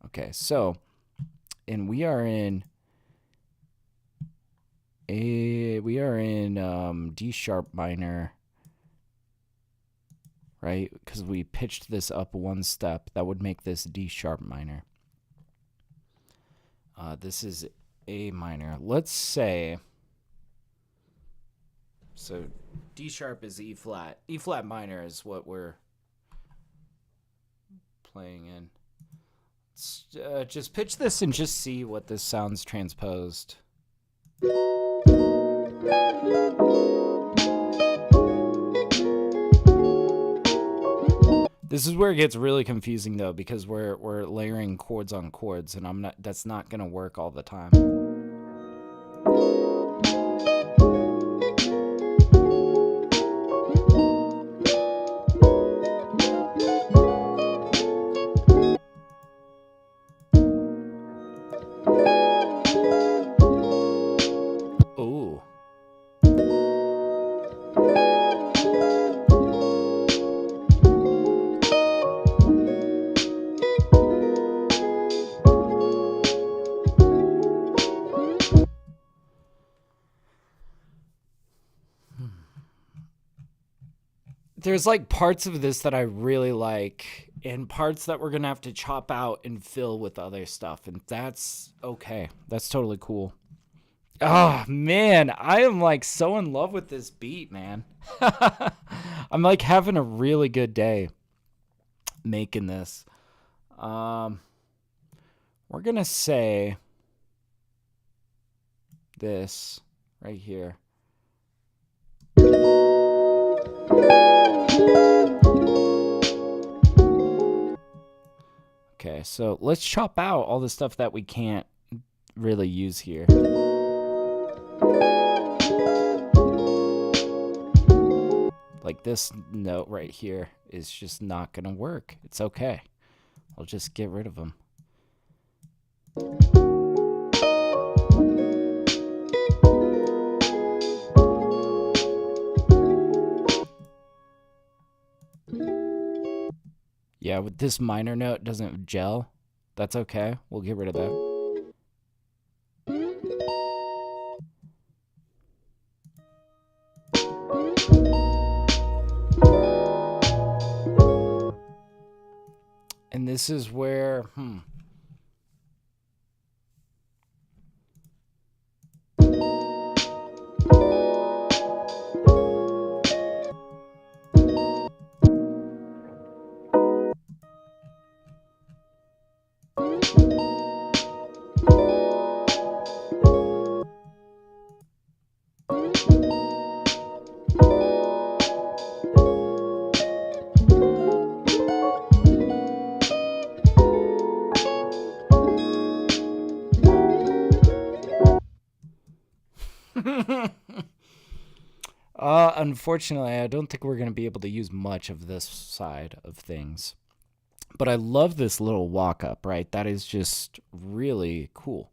Okay, so, and we are in D sharp minor, right? Because we pitched this up one step. That would make this D sharp minor. This is A minor. Let's say, so D sharp is E flat. E flat minor is what we're playing in. Let's just pitch this and just see what this sounds transposed. This is where it gets really confusing though, because we're layering chords on chords, and that's not gonna work all the time. There's like parts of this that I really like, and parts that we're gonna have to chop out and fill with other stuff, and that's okay. That's totally cool. Oh man, I am like so in love with this beat, man. I'm like having a really good day making this. Um, we're gonna say this right here. Okay, so let's chop out all the stuff that we can't really use here. Like this note right here is just not gonna work. It's okay. I'll just get rid of them. Yeah, with this minor note doesn't gel. That's okay. We'll get rid of that. And this is where, unfortunately, I don't think we're going to be able to use much of this side of things. But I love this little walk up, right? That is just really cool.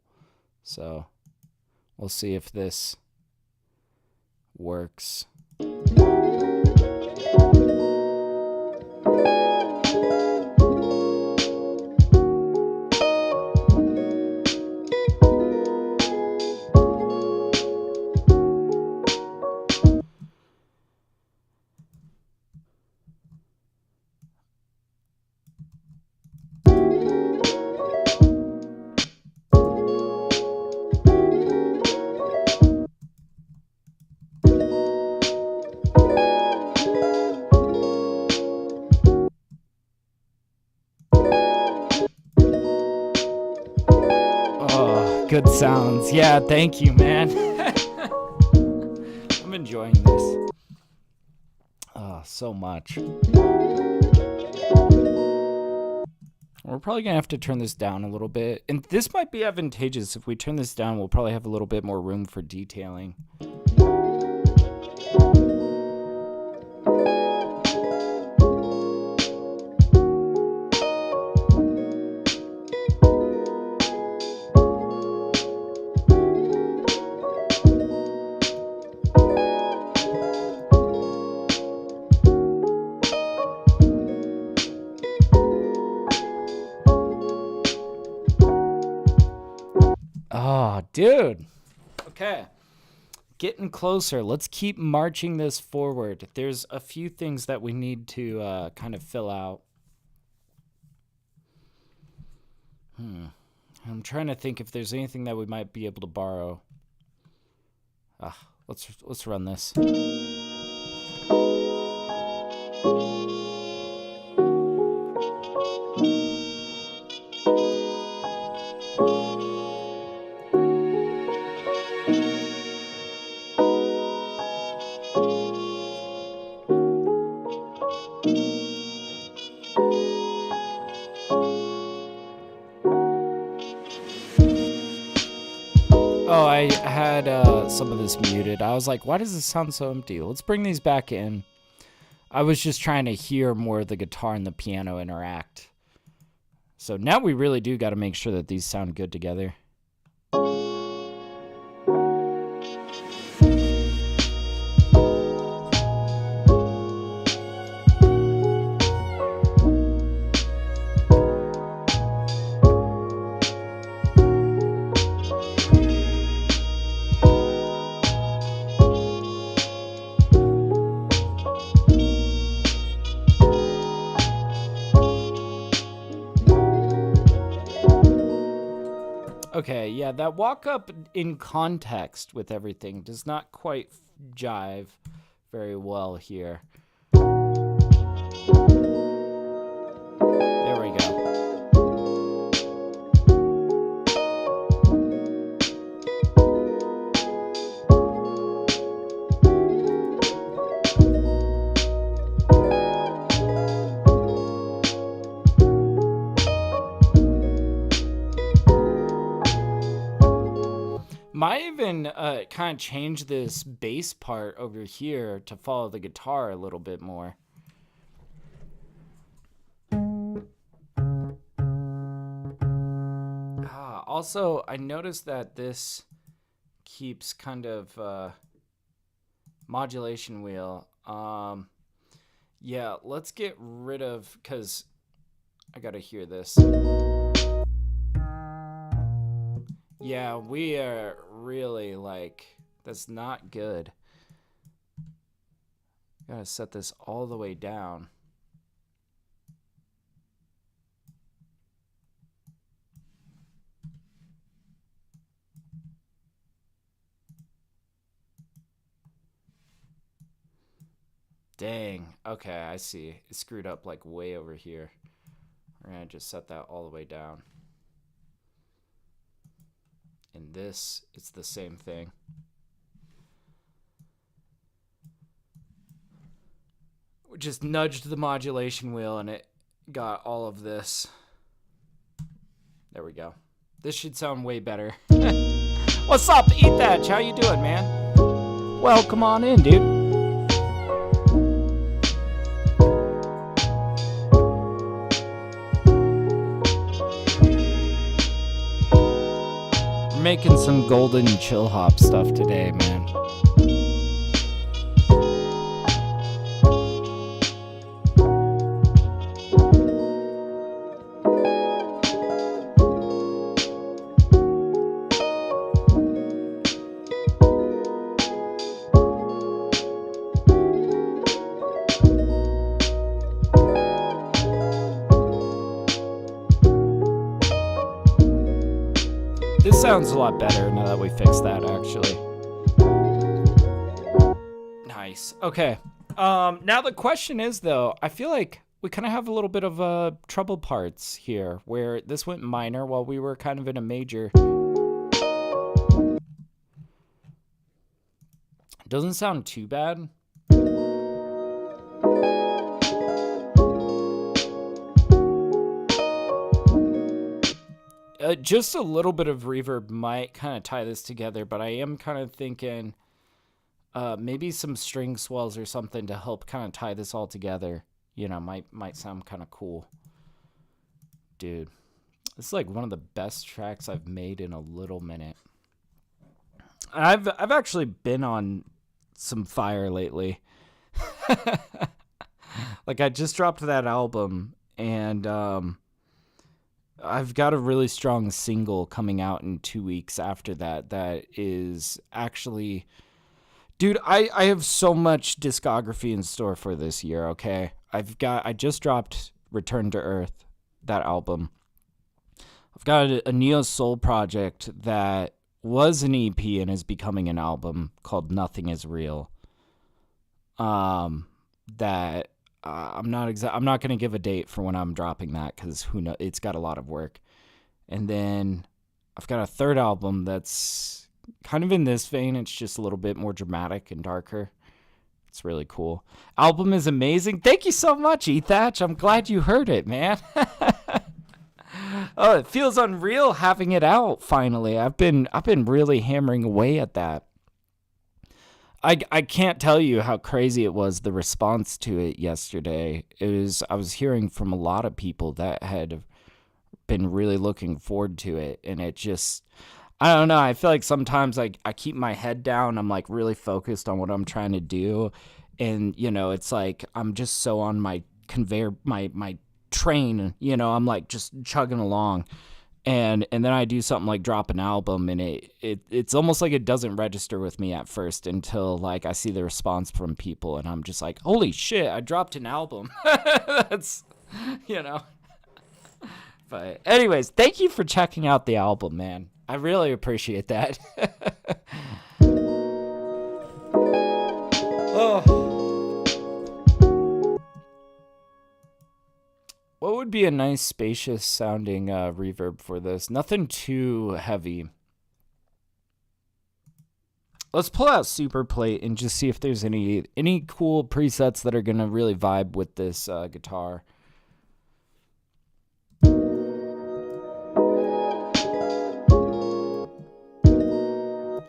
So we'll see if this works. Good sounds. Yeah, thank you, man. I'm enjoying this. Oh, so much. We're probably going to have to turn this down a little bit. And this might be advantageous. If we turn this down, we'll probably have a little bit more room for detailing. Oh, dude. Okay. Getting closer. Let's keep marching this forward. There's a few things that we need to kind of fill out. I'm trying to think if there's anything that we might be able to borrow. Let's run this. Oh, I had some of this muted. I was like, why does this sound so empty? Let's bring these back in. I was just trying to hear more of the guitar and the piano interact. So now we really do got to make sure that these sound good together. Okay, yeah, that walk up in context with everything does not quite jive very well here. There we go. Might even kind of change this bass part over here to follow the guitar a little bit more. Also, I noticed that this keeps kind of modulation wheel. Yeah, let's get rid of, because I gotta hear this. Yeah, we are really like, that's not good. Gotta set this all the way down. Dang. Okay, I see. It screwed up like way over here. We're gonna just set that all the way down. And this, it's the same thing. We just nudged the modulation wheel and it got all of this. There we go. This should sound way better. What's up, Eat That? How you doing, man? Well, come on in, dude. Making some golden chill hop stuff today, man. This sounds a lot better now that we fixed that, actually. Nice. Okay. Now the question is, though, I feel like we kind of have a little bit of trouble parts here, where this went minor while we were kind of in a major. Doesn't sound too bad. Just a little bit of reverb might kind of tie this together, but I am kind of thinking maybe some string swells or something to help kind of tie this all together. You know, might sound kind of cool. Dude, this is like one of the best tracks I've made in a little minute. I've actually been on some fire lately. Like, I just dropped that album, and I've got a really strong single coming out in 2 weeks after that. That is actually, dude, I have so much discography in store for this year. Okay. I just dropped Return to Earth, that album. I've got a neo soul project that was an EP and is becoming an album called Nothing Is Real. That I'm not going to give a date for when I'm dropping that, because who knows, it's got a lot of work. And then I've got a third album that's kind of in this vein. It's just a little bit more dramatic and darker. It's really cool. Album is amazing. Thank you so much, Ethatch. I'm glad you heard it, man. Oh, it feels unreal having it out finally. I've been really hammering away at that. I can't tell you how crazy it was, the response to it yesterday. I was hearing from a lot of people that had been really looking forward to it, and it just, I don't know, I feel like sometimes I keep my head down. I'm like really focused on what I'm trying to do, and you know, it's like I'm just so on my conveyor, my train, you know, I'm like just chugging along. And then I do something like drop an album, and it's almost like it doesn't register with me at first until like I see the response from people, and I'm just like, holy shit, I dropped an album. That's, you know. But anyways, thank you for checking out the album, man. I really appreciate that. Oh. What would be a nice spacious sounding reverb for this? Nothing too heavy. Let's pull out Super Plate and just see if there's any cool presets that are gonna really vibe with this guitar.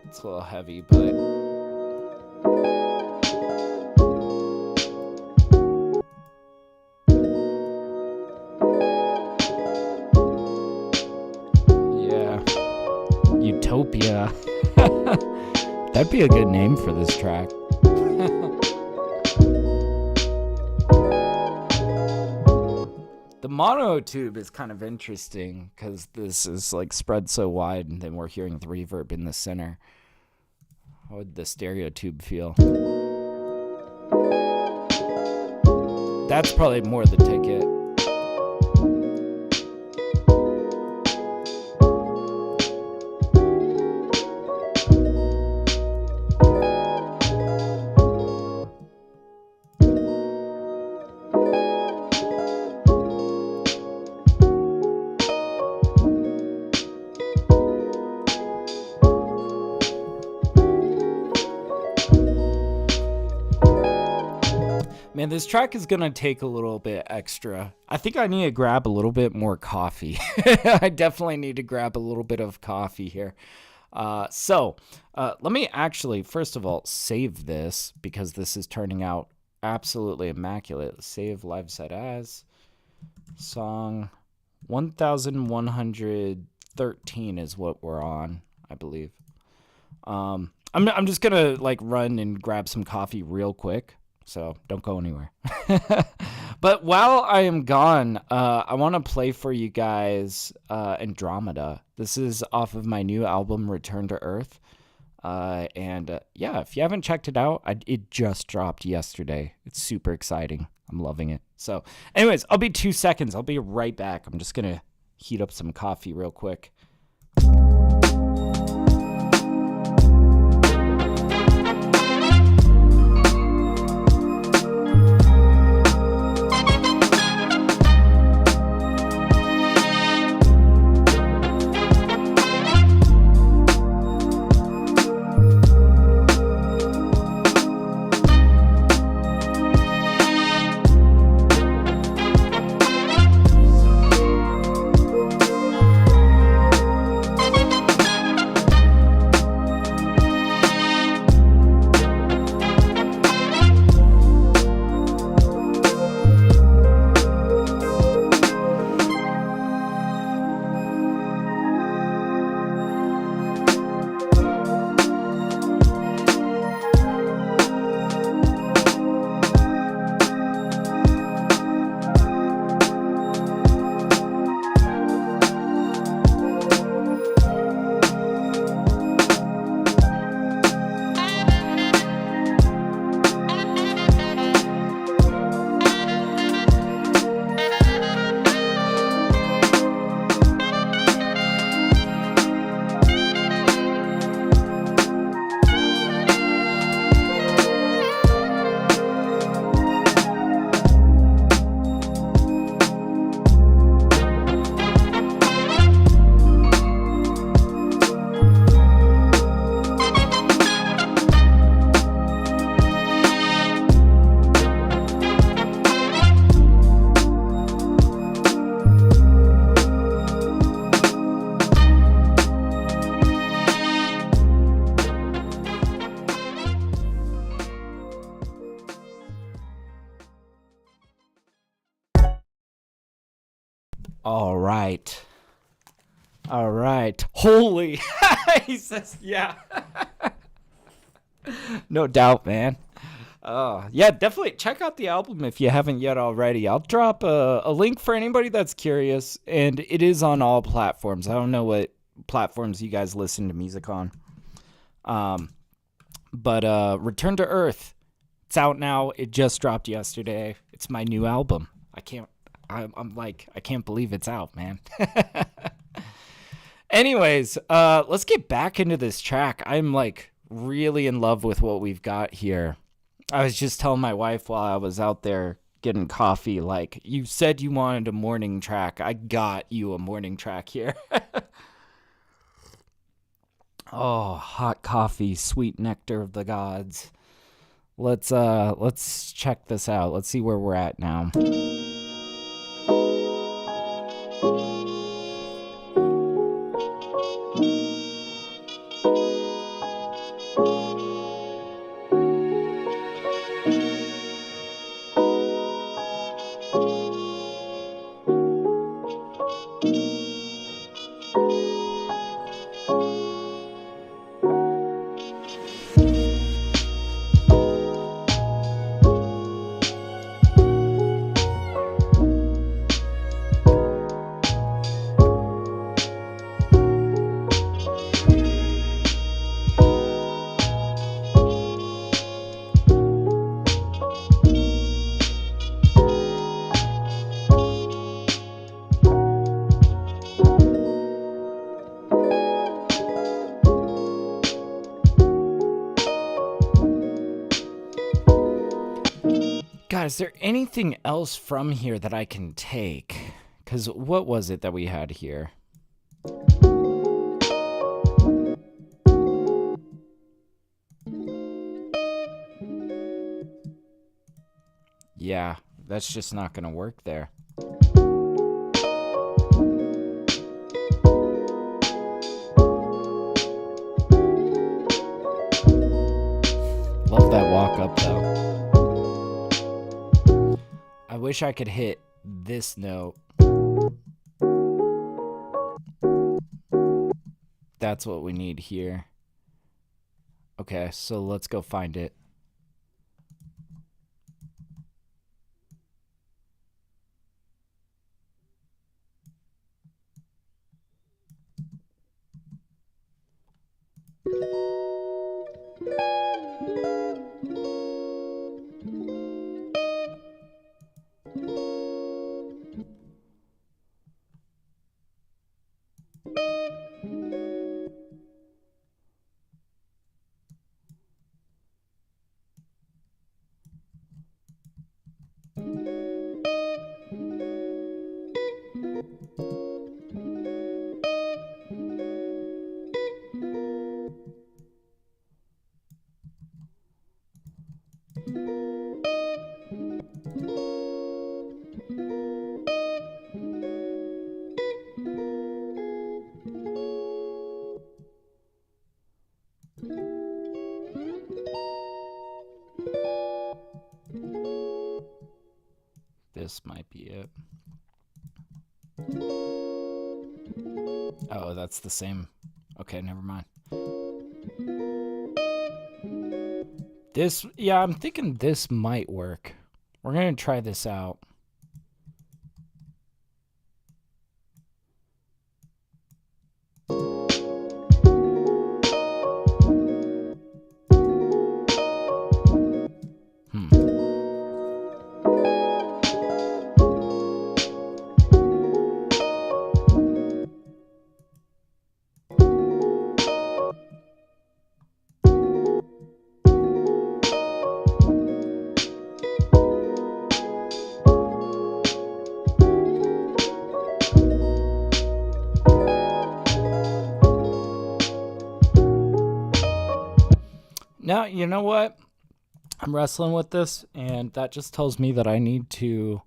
It's a little heavy, but yeah, Utopia. That'd be a good name for this track. The mono tube is kind of interesting because this is like spread so wide, and then we're hearing the reverb in the center. How would the stereo tube feel? That's probably more the ticket. Man, this track is gonna take a little bit extra. I think I need to grab a little bit more coffee. I definitely need to grab a little bit of coffee here. So let me actually, first of all, save this because this is turning out absolutely immaculate. Save live set as song 1113 is what we're on, I believe. I'm just gonna like run and grab some coffee real quick. So don't go anywhere. But while I am gone, I want to play for you guys Andromeda. This is off of my new album, Return to Earth. And yeah, if you haven't checked it out, it just dropped yesterday. It's super exciting. I'm loving it. So anyways, I'll be 2 seconds. I'll be right back. I'm just going to heat up some coffee real quick. All right. All right. Holy. He says, yeah. No doubt, man. Yeah, definitely check out the album if you haven't yet already. I'll drop a link for anybody that's curious, and it is on all platforms. I don't know what platforms you guys listen to music on. But Return to Earth, it's out now. It just dropped yesterday. It's my new album. I'm like, I can't believe it's out, man. Anyways, let's get back into this track. I'm like really in love with what we've got here. I was just telling my wife while I was out there getting coffee, like, you said you wanted a morning track. I got you a morning track here. Oh, hot coffee, sweet nectar of the gods. Let's check this out. Let's see where we're at now. God, is there anything else from here that I can take? Because what was it that we had here? Yeah, that's just not going to work there. Love that walk up, though. I wish I could hit this note. That's what we need here. Okay, so let's go find it. This might be it. Oh, that's the same. Okay, never mind. This, yeah, I'm thinking this might work. We're gonna try this out. Now, you know what? I'm wrestling with this, and that just tells me that I need to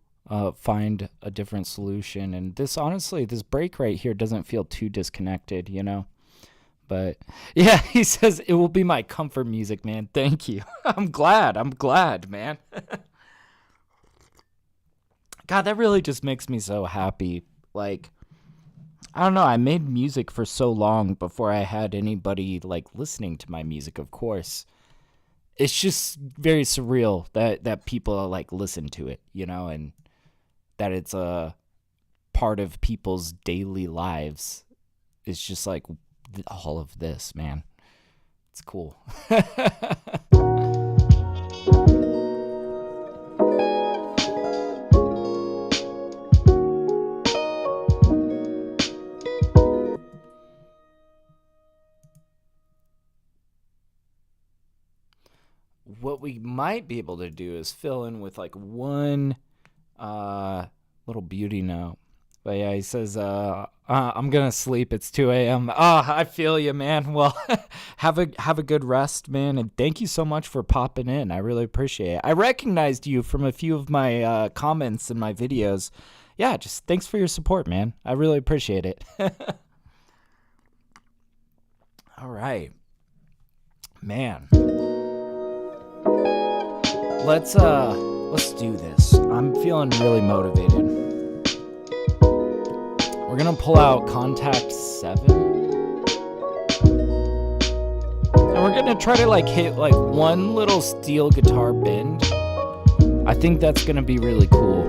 find a different solution. And this, honestly, this break right here doesn't feel too disconnected, you know? But, yeah, he says, it will be my comfort music, man. Thank you. I'm glad, man. God, that really just makes me so happy. Like, I don't know, I made music for so long before I had anybody, like, listening to my music, of course. It's just very surreal that people, like, listen to it, you know, and that it's a part of people's daily lives. It's just, like, all of this, man. It's cool. we might be able to do is fill in with like one little beauty note. But yeah, he says, I'm gonna sleep. It's 2 a.m. I feel you, man. Well, have a good rest, man, and thank you so much for popping in. I really appreciate it. I recognized you from a few of my comments in my videos. Yeah, just thanks for your support, man. I really appreciate it. All right, man. Let's do this. I'm feeling really motivated. We're gonna pull out Contact 7. And we're gonna try to like hit like one little steel guitar bend. I think that's gonna be really cool.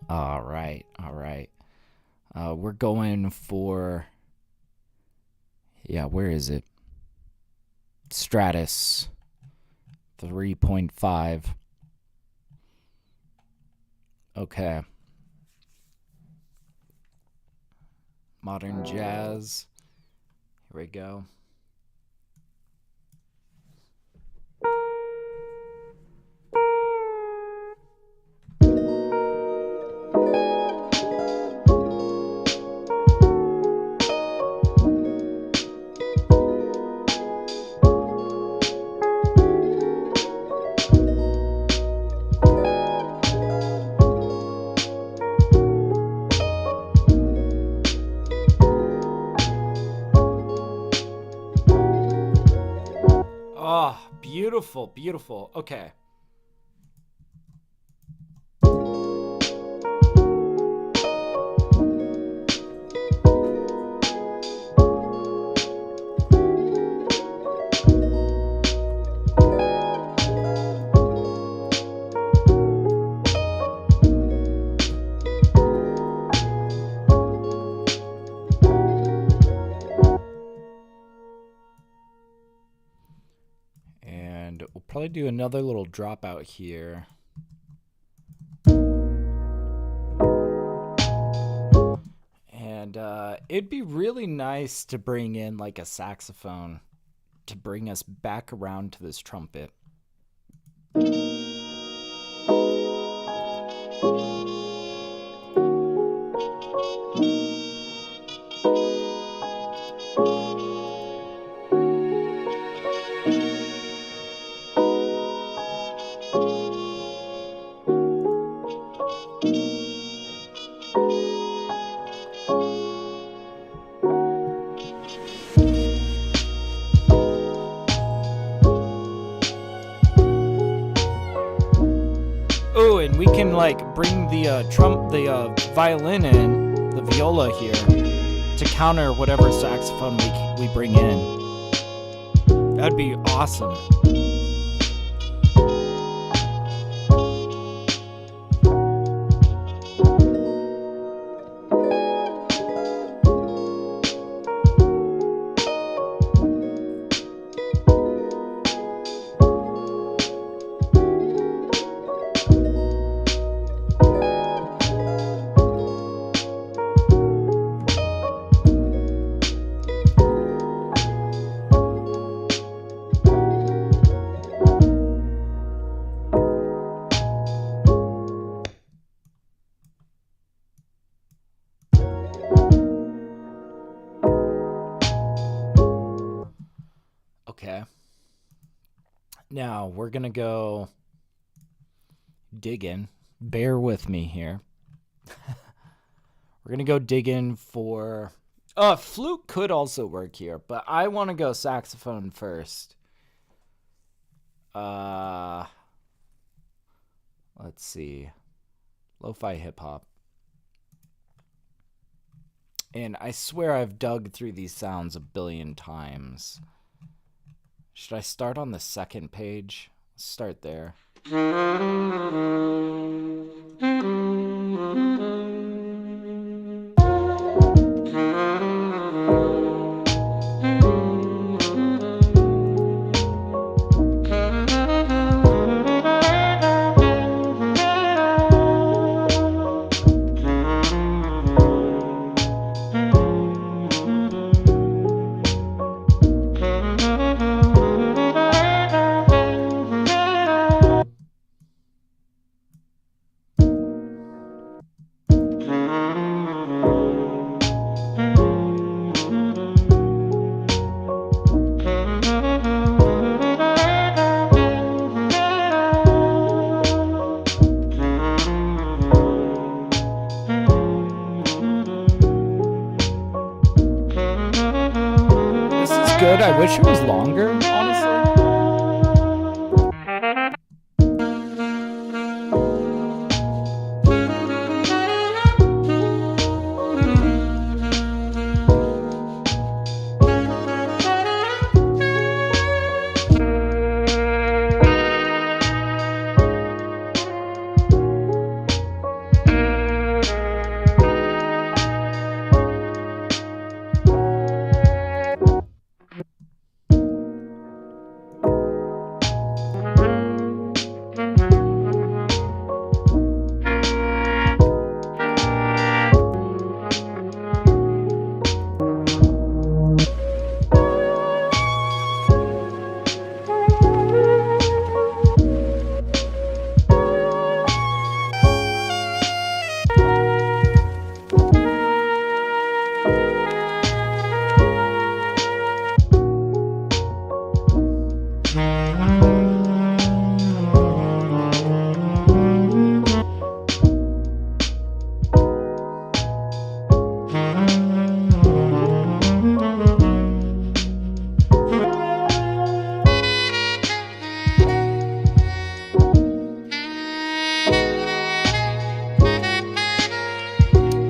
All right. We're going for, yeah, where is it? Stratus 3.5. Okay. Modern jazz. Here we go. Oh, beautiful, beautiful. Okay. We'll probably do another little dropout here. And it'd be really nice to bring in like a saxophone to bring us back around to this trumpet. Oh, and we can like bring the violin in, the viola here, to counter whatever saxophone we bring in. That'd be awesome. Okay. Now we're going to go digging. Bear with me here. We're going to go digging for... flute could also work here, but I want to go saxophone first. Let's see. Lo-fi hip-hop. And I swear I've dug through these sounds a billion times. Should I start on the second page? Let's start there. good. I wish it was longer, honestly.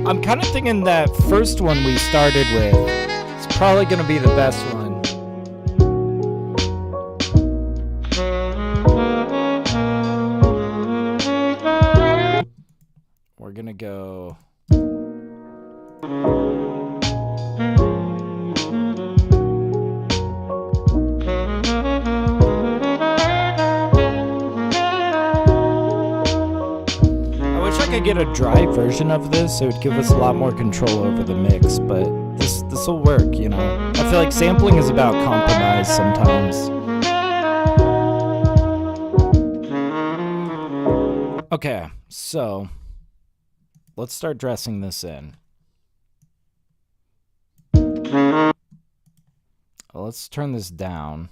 I'm kind of thinking that first one we started with is probably going to be the best one. We're going to go... get a dry version of this. It would give us a lot more control over the mix, but this will work, you know. I feel like sampling is about compromise sometimes. Okay, so let's start dressing this in. Let's turn this down.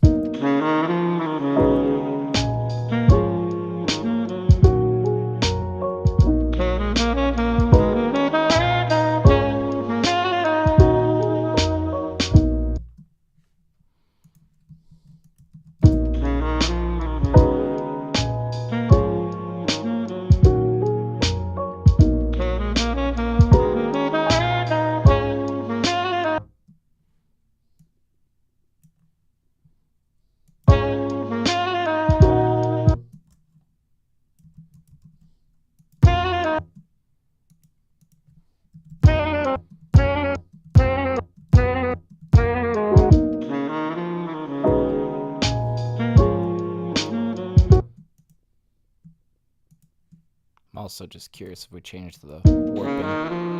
Also just curious if we changed the warping.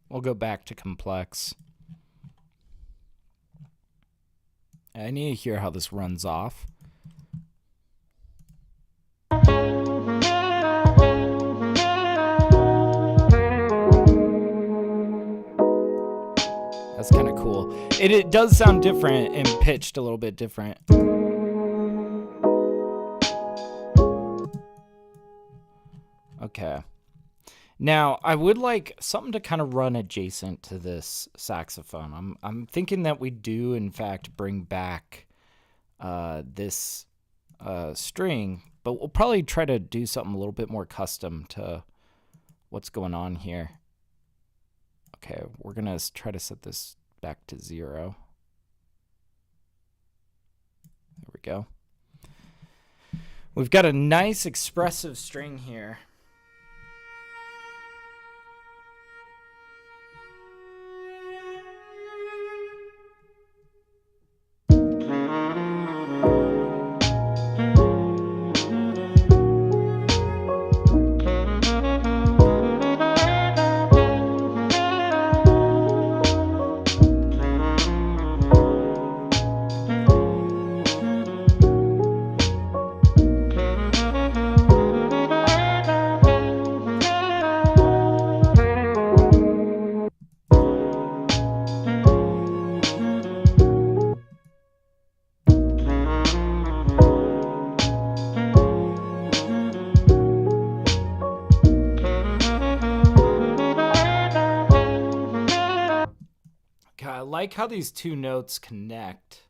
We'll go back to complex. I need to hear how this runs off. That's kind of cool. It does sound different and pitched a little bit different. Okay. Now, I would like something to kind of run adjacent to this saxophone. I'm thinking that we do, in fact, bring back this string, but we'll probably try to do something a little bit more custom to what's going on here. Okay, we're going to try to set this back to 0. There we go. We've got a nice expressive string here. God, I like how these two notes connect.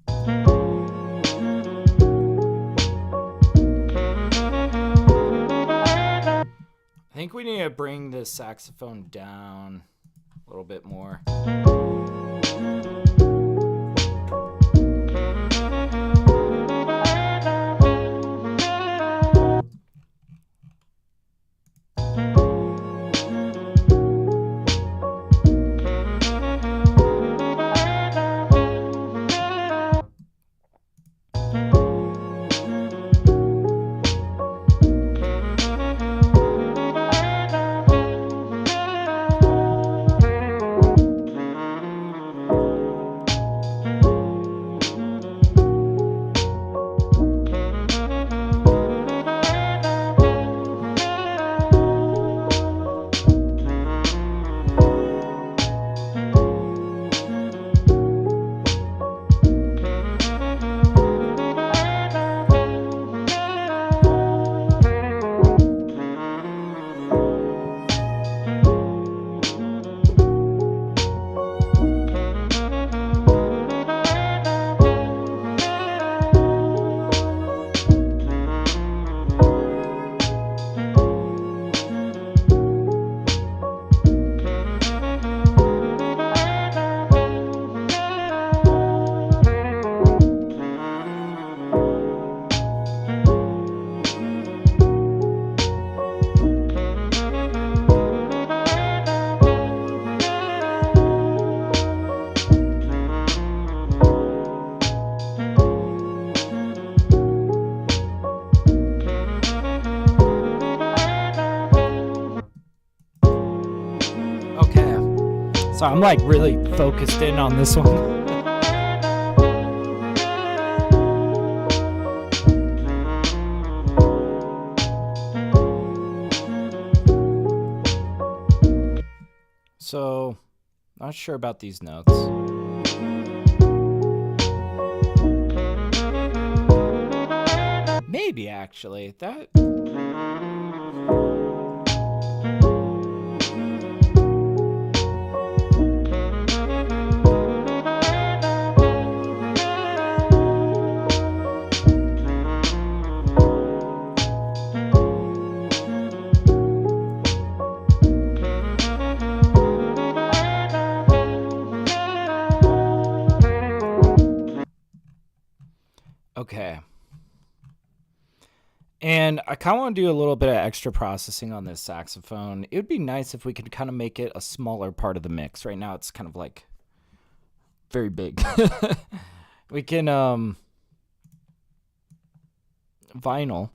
I think we need to bring this saxophone down a little bit more. So I'm like really focused in on this one. So, not sure about these notes. Maybe actually, that... Okay. And I kind of want to do a little bit of extra processing on this saxophone. It would be nice if we could kind of make it a smaller part of the mix. Right now it's kind of like very big. We can vinyl.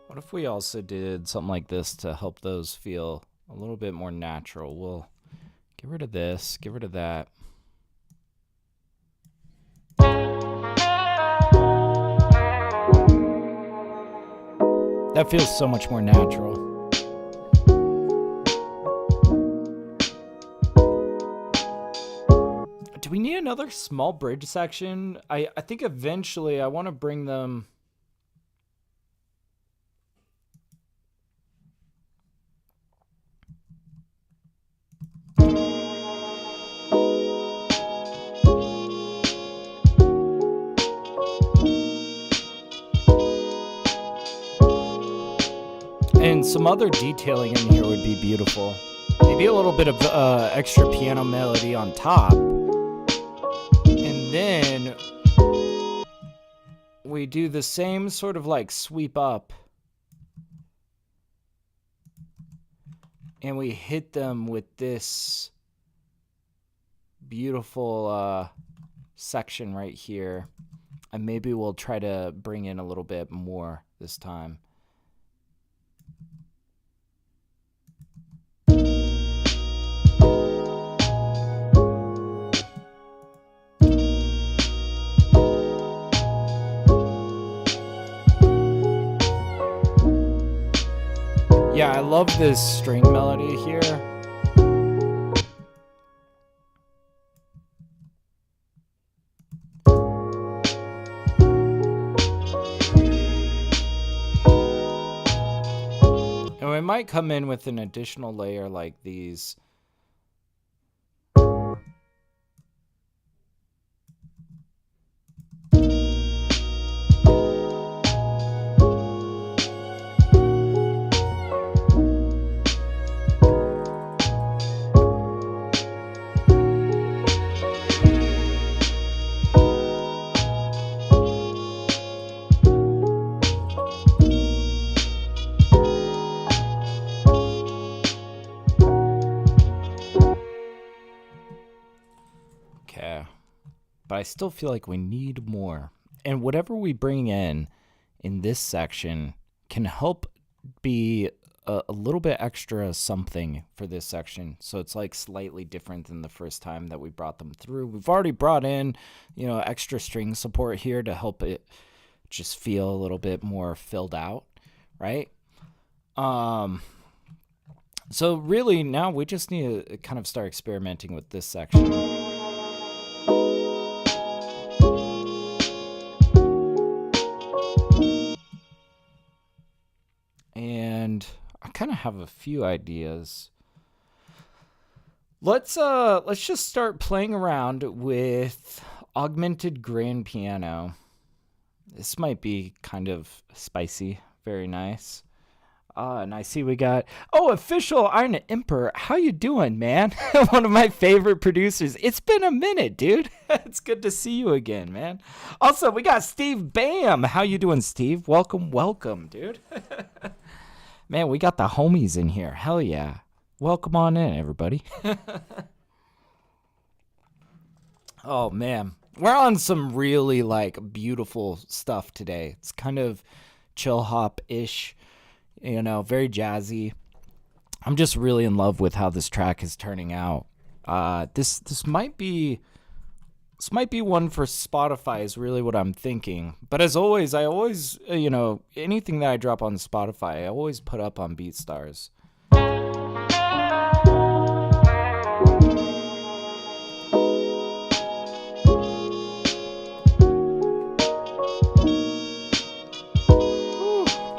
What if we also did something like this to help those feel a little bit more natural? We'll get rid of this, get rid of that. That feels so much more natural. Do we need another small bridge section? I think eventually I want to bring them... And some other detailing in here would be beautiful. Maybe a little bit of extra piano melody on top. And then we do the same sort of like sweep up. And we hit them with this beautiful section right here. And maybe we'll try to bring in a little bit more this time. Yeah, I love this string melody here. And we might come in with an additional layer like these. But I still feel like we need more. And whatever we bring in this section can help be a little bit extra something for this section. So it's like slightly different than the first time that we brought them through. We've already brought in, extra string support here to help it just feel a little bit more filled out, right? So really now we just need to kind of start experimenting with this section. And I kind of have a few ideas. Let's just start playing around with augmented grand piano. This might be kind of spicy. Very nice. And I see we got official Iron Emperor. How you doing, man? One of my favorite producers. It's been a minute, dude. It's good to see you again, man. Also, we got Steve Bam. How you doing, Steve? Welcome, dude. Man, we got the homies in here. Hell yeah. Welcome on in, everybody. Oh, man. We're on some really, beautiful stuff today. It's kind of chill hop-ish, very jazzy. I'm just really in love with how this track is turning out. This might be one for Spotify is really what I'm thinking. But as always, I always, anything that I drop on Spotify, I always put up on BeatStars.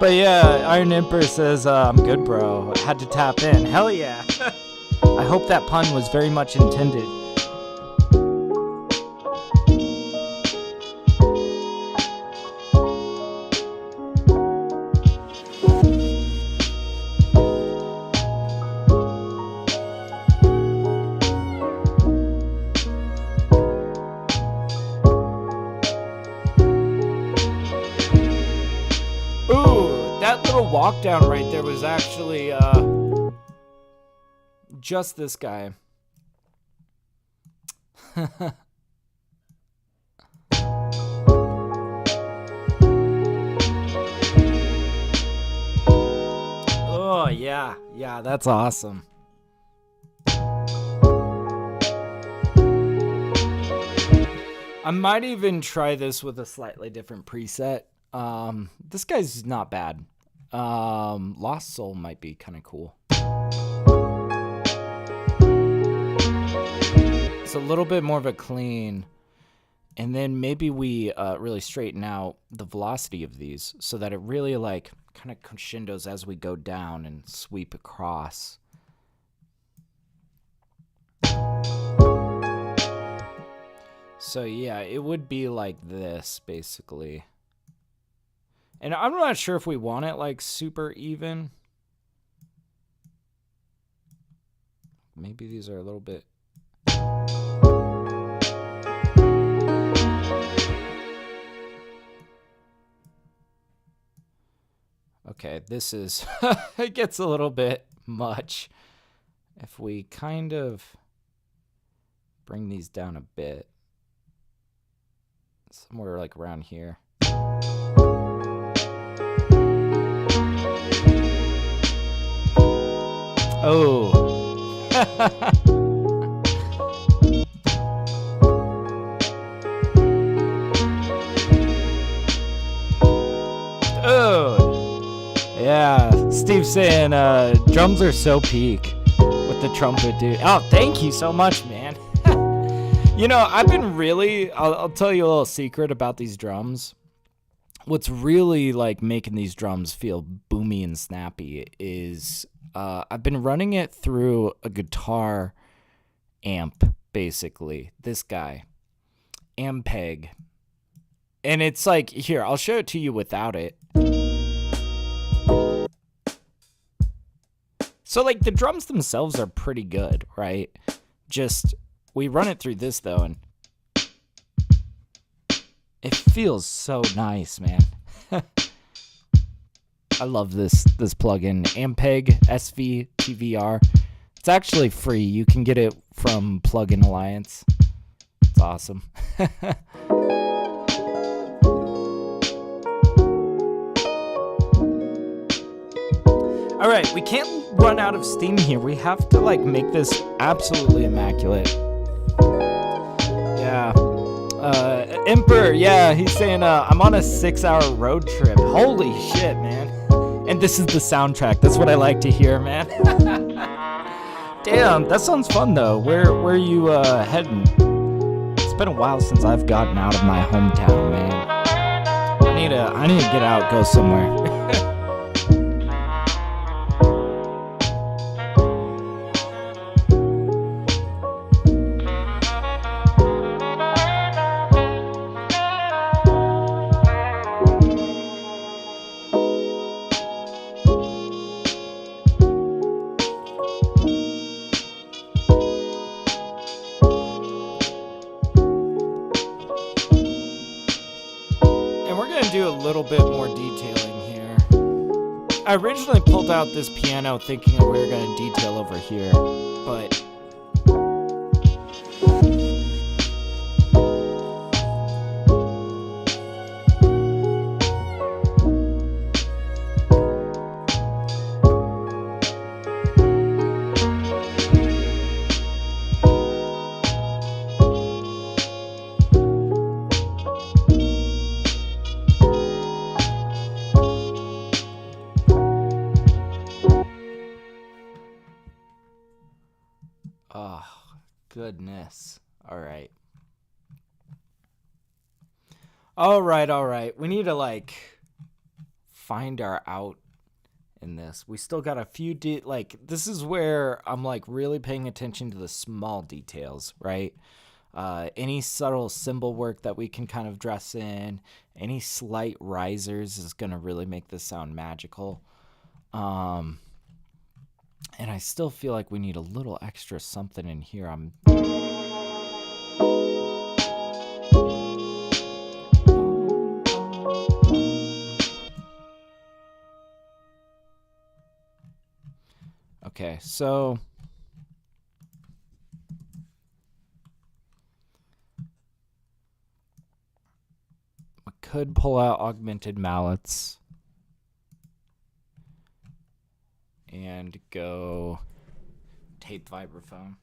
But yeah, Iron Emperor says, I'm good, bro. Had to tap in. Hell yeah. I hope that pun was very much intended. Walk down right there was actually just this guy. Oh yeah, that's awesome. I might even try this with a slightly different preset. This guy's not bad. Lost Soul might be kind of cool. It's a little bit more of a clean, and then maybe we really straighten out the velocity of these so that it really kind of crescendos as we go down and sweep across. So yeah, it would be like this basically. And I'm not sure if we want it super even. Maybe these are a little bit. Okay, this is, it gets a little bit much. If we kind of bring these down a bit, somewhere around here. Oh. Oh. Yeah. Steve saying, drums are so peak with the trumpet, dude. Oh, thank you so much, man. You know, I've been really, I'll tell you a little secret about these drums. What's really like making these drums feel boomy and snappy is I've been running it through a guitar amp, basically. This guy, Ampeg. And it's like, here, I'll show it to you without it. So like the drums themselves are pretty good, right? Just, we run it through this though, and it feels so nice, man. I love this plugin, Ampeg SV TVR. It's actually free. You can get it from Plugin Alliance. It's awesome. All right, we can't run out of steam here. We have to like make this absolutely immaculate. Yeah. Emperor, yeah, he's saying, I'm on a 6-hour road trip. Holy shit, man. And this is the soundtrack. That's what I like to hear, man. Damn, that sounds fun, though. Where are you, heading? It's been a while since I've gotten out of my hometown, man. I need to get out, go somewhere. Do a little bit more detailing here. I originally pulled out this piano thinking we were going to detail over here, but oh, goodness. All right. All right. We need to, like, find our out in this. We still got a few, this is where I'm, like, really paying attention to the small details, right? Any subtle cymbal work that we can kind of dress in, any slight risers is going to really make this sound magical. And I still feel like we need a little extra something in here. Okay, so we could pull out augmented mallets and go tape vibraphone.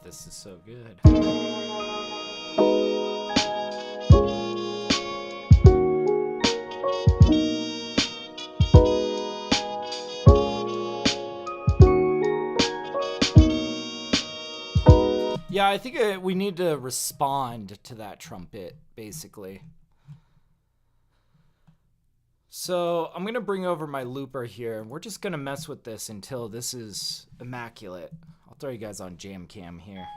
This is so good. Yeah, I think we need to respond to that trumpet, basically. So I'm going to bring over my looper here, and we're just going to mess with this until this is immaculate. I'll throw you guys on jam cam here.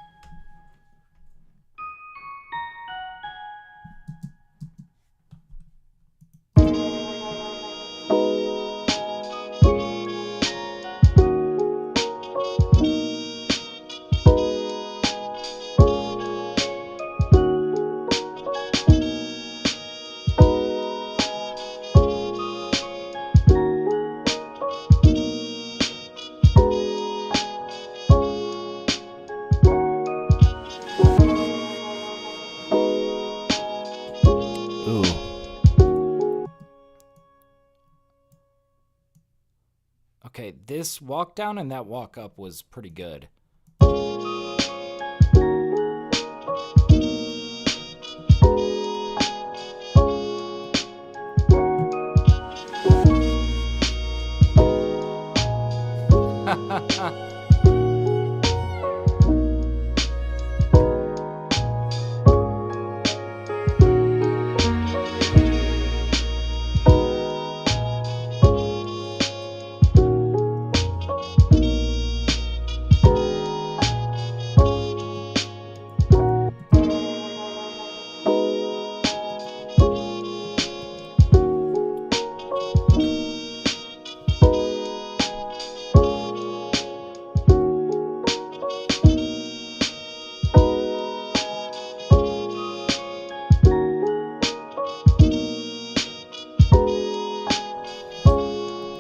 this walk down and that walk up was pretty good.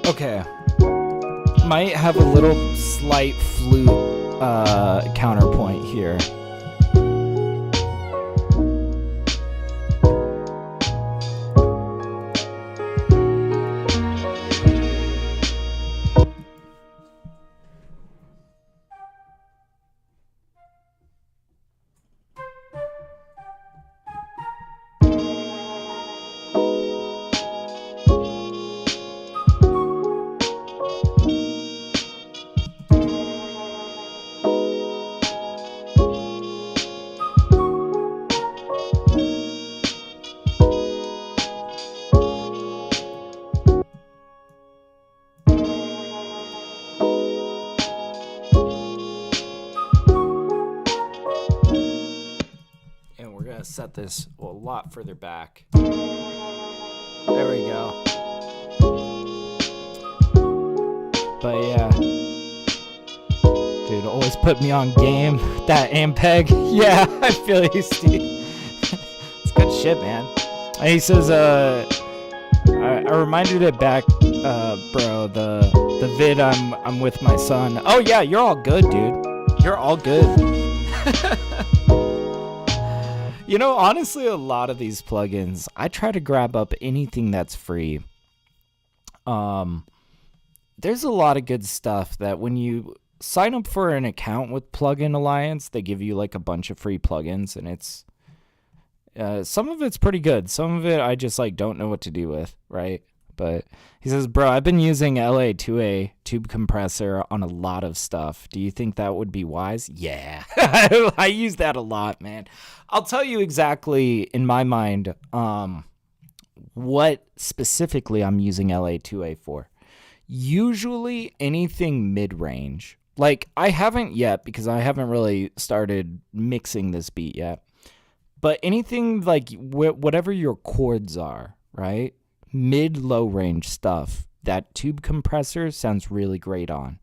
Okay. Might have a little slight flute counterpoint here. Set this a lot further back. There we go. But yeah, dude, always put me on game. That Ampeg, yeah, I feel you, Steve. It's good shit, man. And he says, I reminded it back, bro. The vid I'm with my son. Oh yeah, you're all good, dude. You're all good. You know, honestly, a lot of these plugins, I try to grab up anything that's free. There's a lot of good stuff that when you sign up for an account with Plugin Alliance, they give you like a bunch of free plugins, and it's some of it's pretty good. Some of it I just like don't know what to do with, right? But he says, bro, I've been using LA2A tube compressor on a lot of stuff. Do you think that would be wise? Yeah, I use that a lot, man. I'll tell you exactly in my mind what specifically I'm using LA2A for. Usually anything mid-range. Like, I haven't yet because I haven't really started mixing this beat yet. But anything like whatever your chords are, right? Mid-low range stuff, that tube compressor sounds really great on.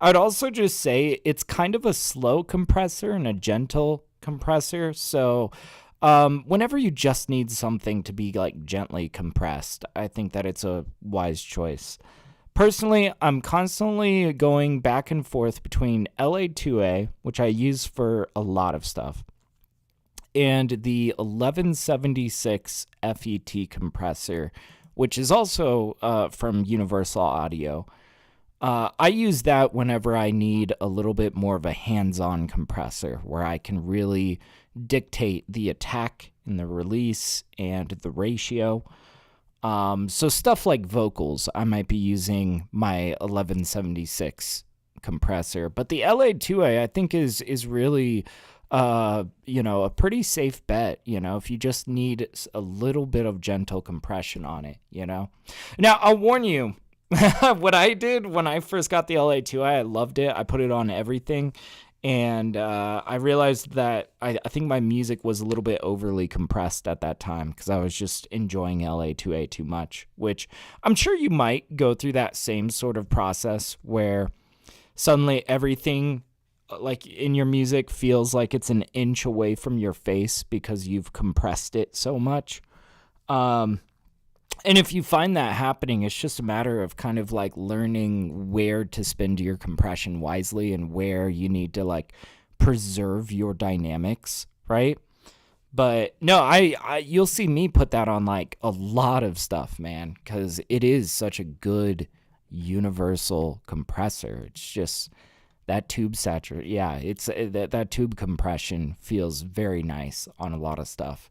I'd also just say it's kind of a slow compressor and a gentle compressor, so whenever you just need something to be like gently compressed, I think that it's a wise choice. Personally, I'm constantly going back and forth between LA2A, which I use for a lot of stuff, and the 1176 FET compressor, which is also from Universal Audio. I use that whenever I need a little bit more of a hands-on compressor where I can really dictate the attack and the release and the ratio. So stuff like vocals, I might be using my 1176 compressor. But the LA2A, I think, is really a pretty safe bet, if you just need a little bit of gentle compression on it, Now, I'll warn you, what I did when I first got the LA2A, I loved it. I put it on everything, and I realized that I think my music was a little bit overly compressed at that time because I was just enjoying LA2A too much, which I'm sure you might go through that same sort of process where suddenly everything like in your music feels like it's an inch away from your face because you've compressed it so much. And if you find that happening, it's just a matter of kind of like learning where to spend your compression wisely and where you need to like preserve your dynamics, right? But no, I you'll see me put that on like a lot of stuff, man, because it is such a good universal compressor. It's just that tube saturate. Yeah, it's that tube compression feels very nice on a lot of stuff.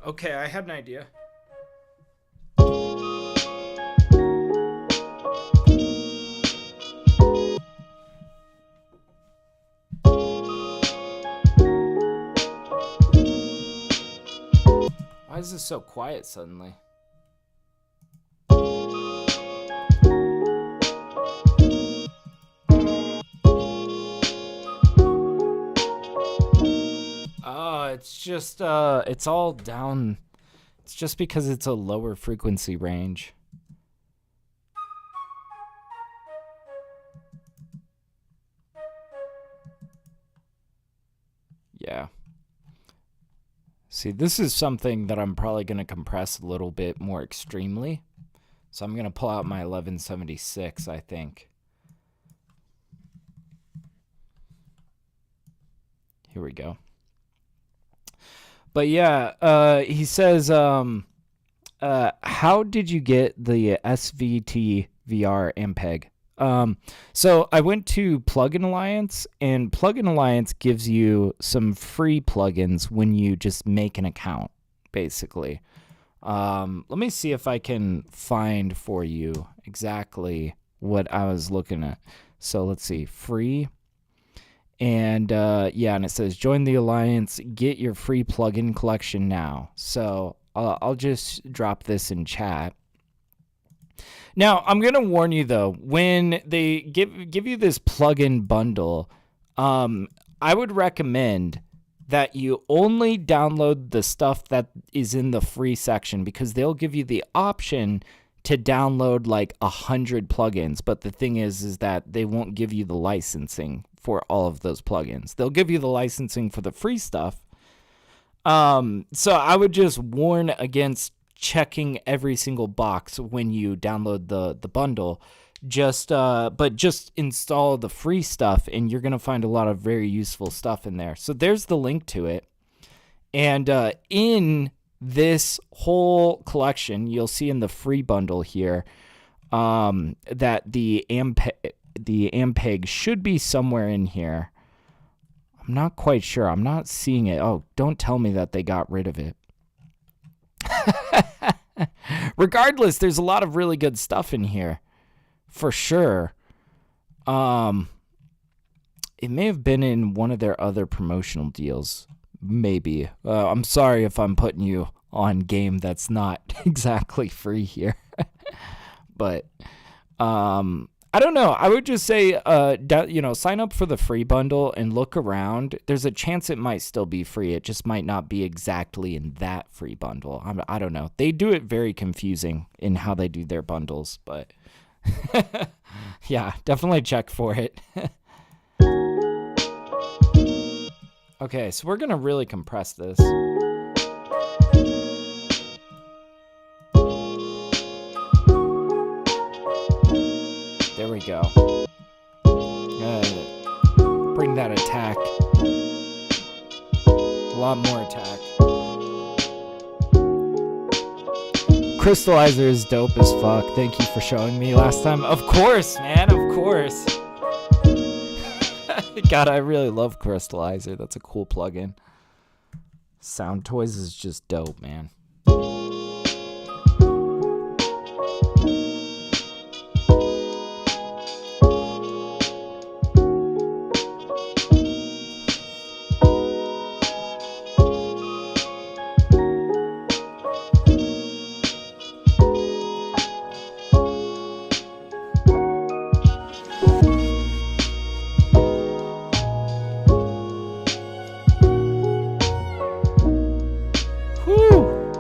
Okay, I had an idea. Why is this so quiet suddenly? It's just, it's all down. It's just because it's a lower frequency range. Yeah. See, this is something that I'm probably going to compress a little bit more extremely. So I'm going to pull out my 1176, I think. Here we go. But yeah, he says, how did you get the SVT VR Ampeg? So I went to Plugin Alliance, and Plugin Alliance gives you some free plugins when you just make an account, basically. Let me see if I can find for you exactly what I was looking at. So let's see, free. And yeah, and it says join the alliance, get your free plugin collection now. So I'll just drop this in chat. Now, I'm going to warn you though, when they give you this plugin bundle, I would recommend that you only download the stuff that is in the free section, because they'll give you the option to download like 100 plugins. But the thing is that they won't give you the licensing for all of those plugins. They'll give you the licensing for the free stuff. So I would just warn against checking every single box when you download the bundle. But just install the free stuff, and you're going to find a lot of very useful stuff in there. So there's the link to it. And in this whole collection, you'll see in the free bundle here that the Ampeg should be somewhere in here. I'm not quite sure. I'm not seeing it. Oh, don't tell me that they got rid of it. Regardless, there's a lot of really good stuff in here. For sure. It may have been in one of their other promotional deals. Maybe. I'm sorry if I'm putting you on game that's not exactly free here. But I don't know. I would just say, sign up for the free bundle and look around. There's a chance it might still be free. It just might not be exactly in that free bundle. I don't know. They do it very confusing in how they do their bundles, but yeah, definitely check for it. Okay, so we're going to really compress this. There we go. Bring that attack. A lot more attack. Crystallizer is dope as fuck. Thank you for showing me last time. Of course, man. Of course. God, I really love Crystallizer. That's a cool plugin. Sound Toys is just dope, man. Whew.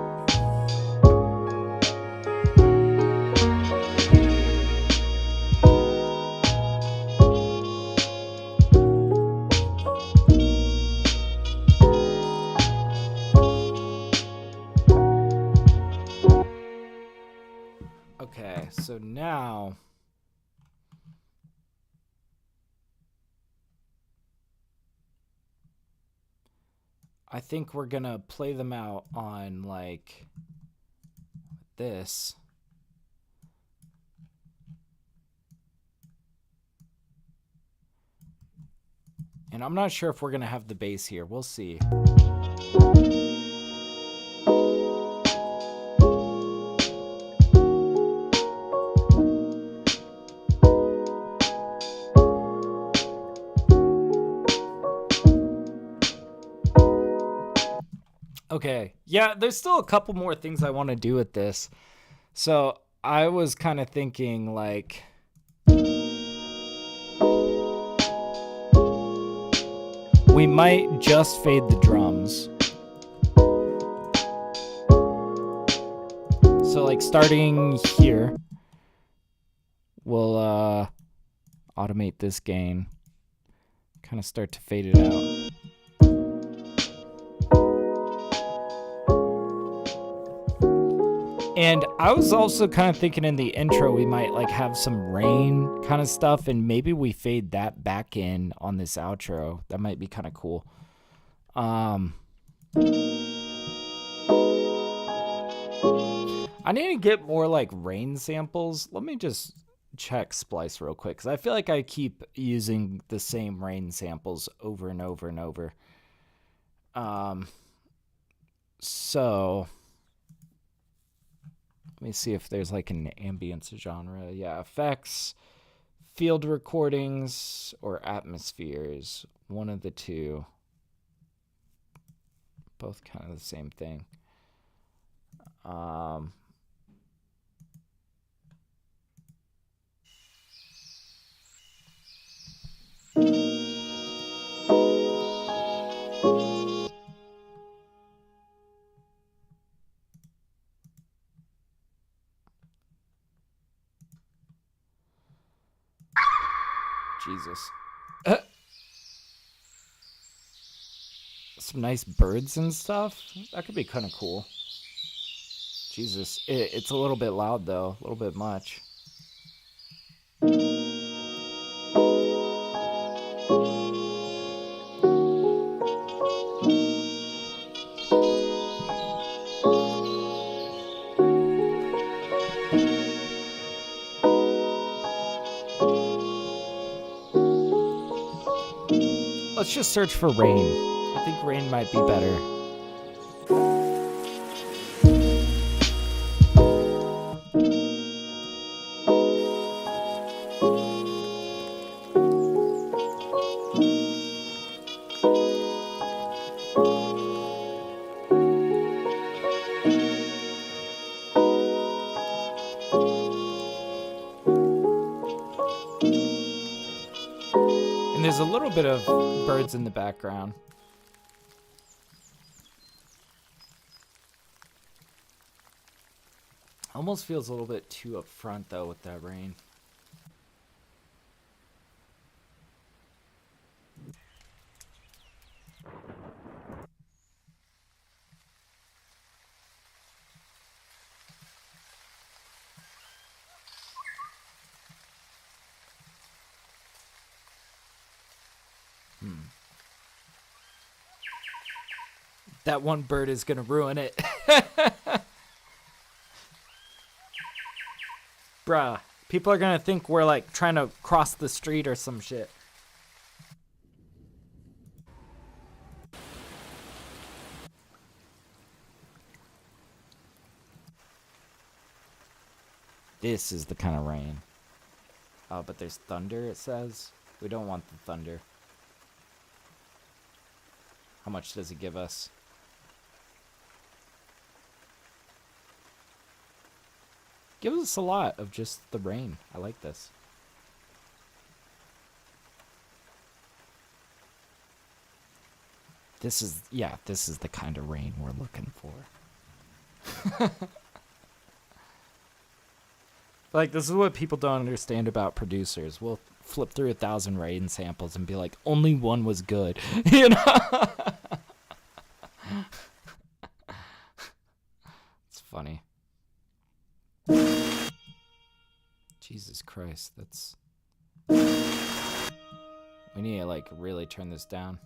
Okay, so now I think we're gonna play them out on like this. And I'm not sure if we're gonna have the bass here. We'll see. Okay. Yeah, there's still a couple more things I want to do with this. So I was kind of thinking like we might just fade the drums. So like starting here, we'll automate this gain. Kind of start to fade it out. And I was also kind of thinking in the intro we might like have some rain kind of stuff, and maybe we fade that back in on this outro. That might be kind of cool. I need to get more like rain samples. Let me just check Splice real quick, because I feel like I keep using the same rain samples over and over and over. So let me see if there's like an ambience genre. Yeah, effects, field recordings, or atmospheres. One of the two. Both kind of the same thing. Jesus. Some nice birds and stuff. That could be kind of cool. Jesus. It's a little bit loud, though. A little bit much. Let's just search for rain. I think rain might be better. There's a little bit of birds in the background. Almost feels a little bit too up front, though, with that rain. That one bird is gonna ruin it. Bruh, people are gonna think we're like trying to cross the street or some shit. This is the kind of rain. Oh, but there's thunder, it says. We don't want the thunder. How much does it give us? Gives us a lot of just the rain. I like this. This is the kind of rain we're looking for. Like, this is what people don't understand about producers. We'll flip through 1,000 rain samples and be like, only one was good. You know? It's funny. Jesus Christ, that's... We need to, like, really turn this down.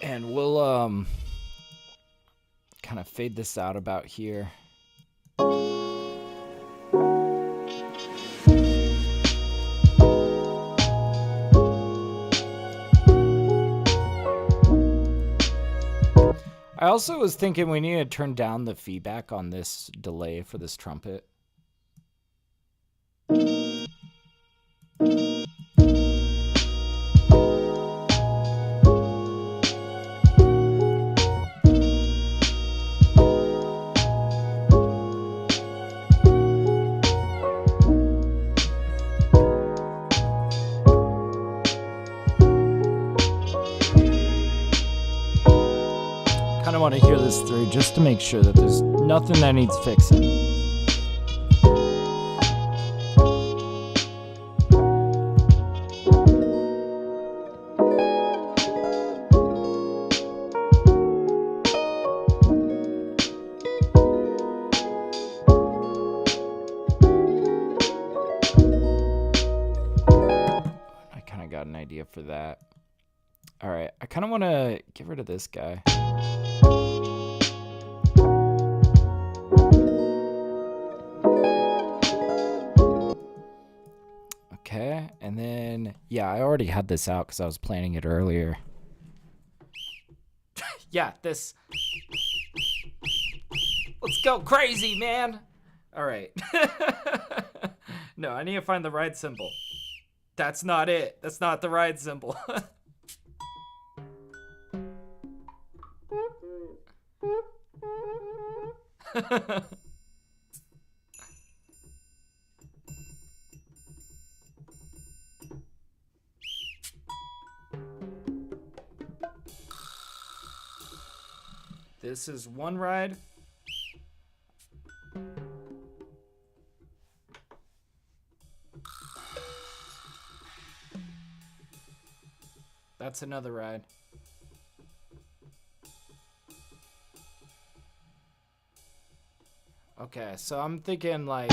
And we'll kind of fade this out about here. I also was thinking we need to turn down the feedback on this delay for this trumpet. I want to hear this through just to make sure that there's nothing that needs fixing. I kind of got an idea for that. All right, I kind of want to get rid of this guy. Okay, and then, yeah, I already had this out because I was planning it earlier. Yeah, this. Let's go crazy, man. All right. No, I need to find the ride cymbal. That's not it. That's not the ride cymbal. This is one ride. That's another ride. Okay, so I'm thinking like...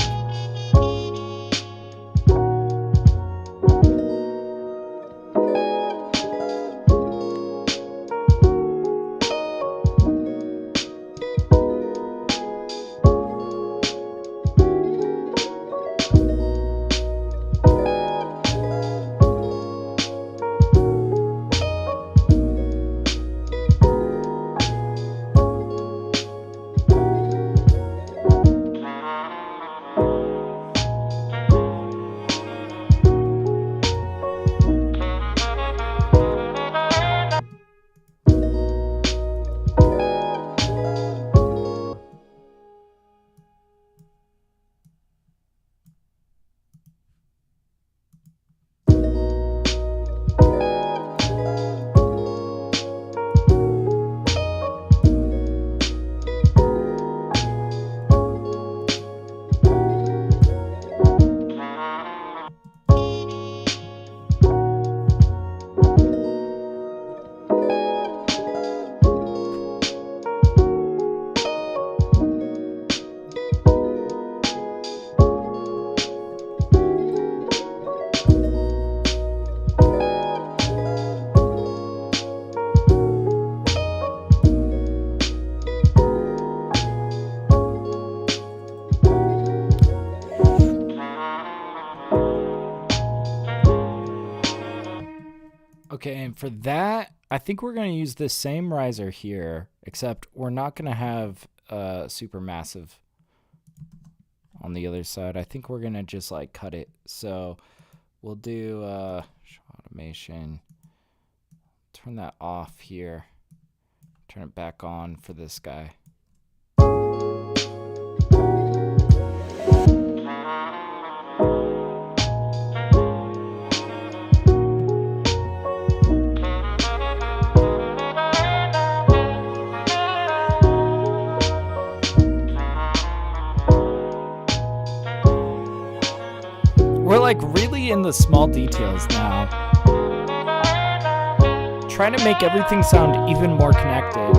Okay, and for that, I think we're going to use the same riser here, except we're not going to have super massive on the other side. I think we're going to just like cut it. So we'll do show automation, turn that off here, turn it back on for this guy. like really in the small details now. Trying to make everything sound even more connected.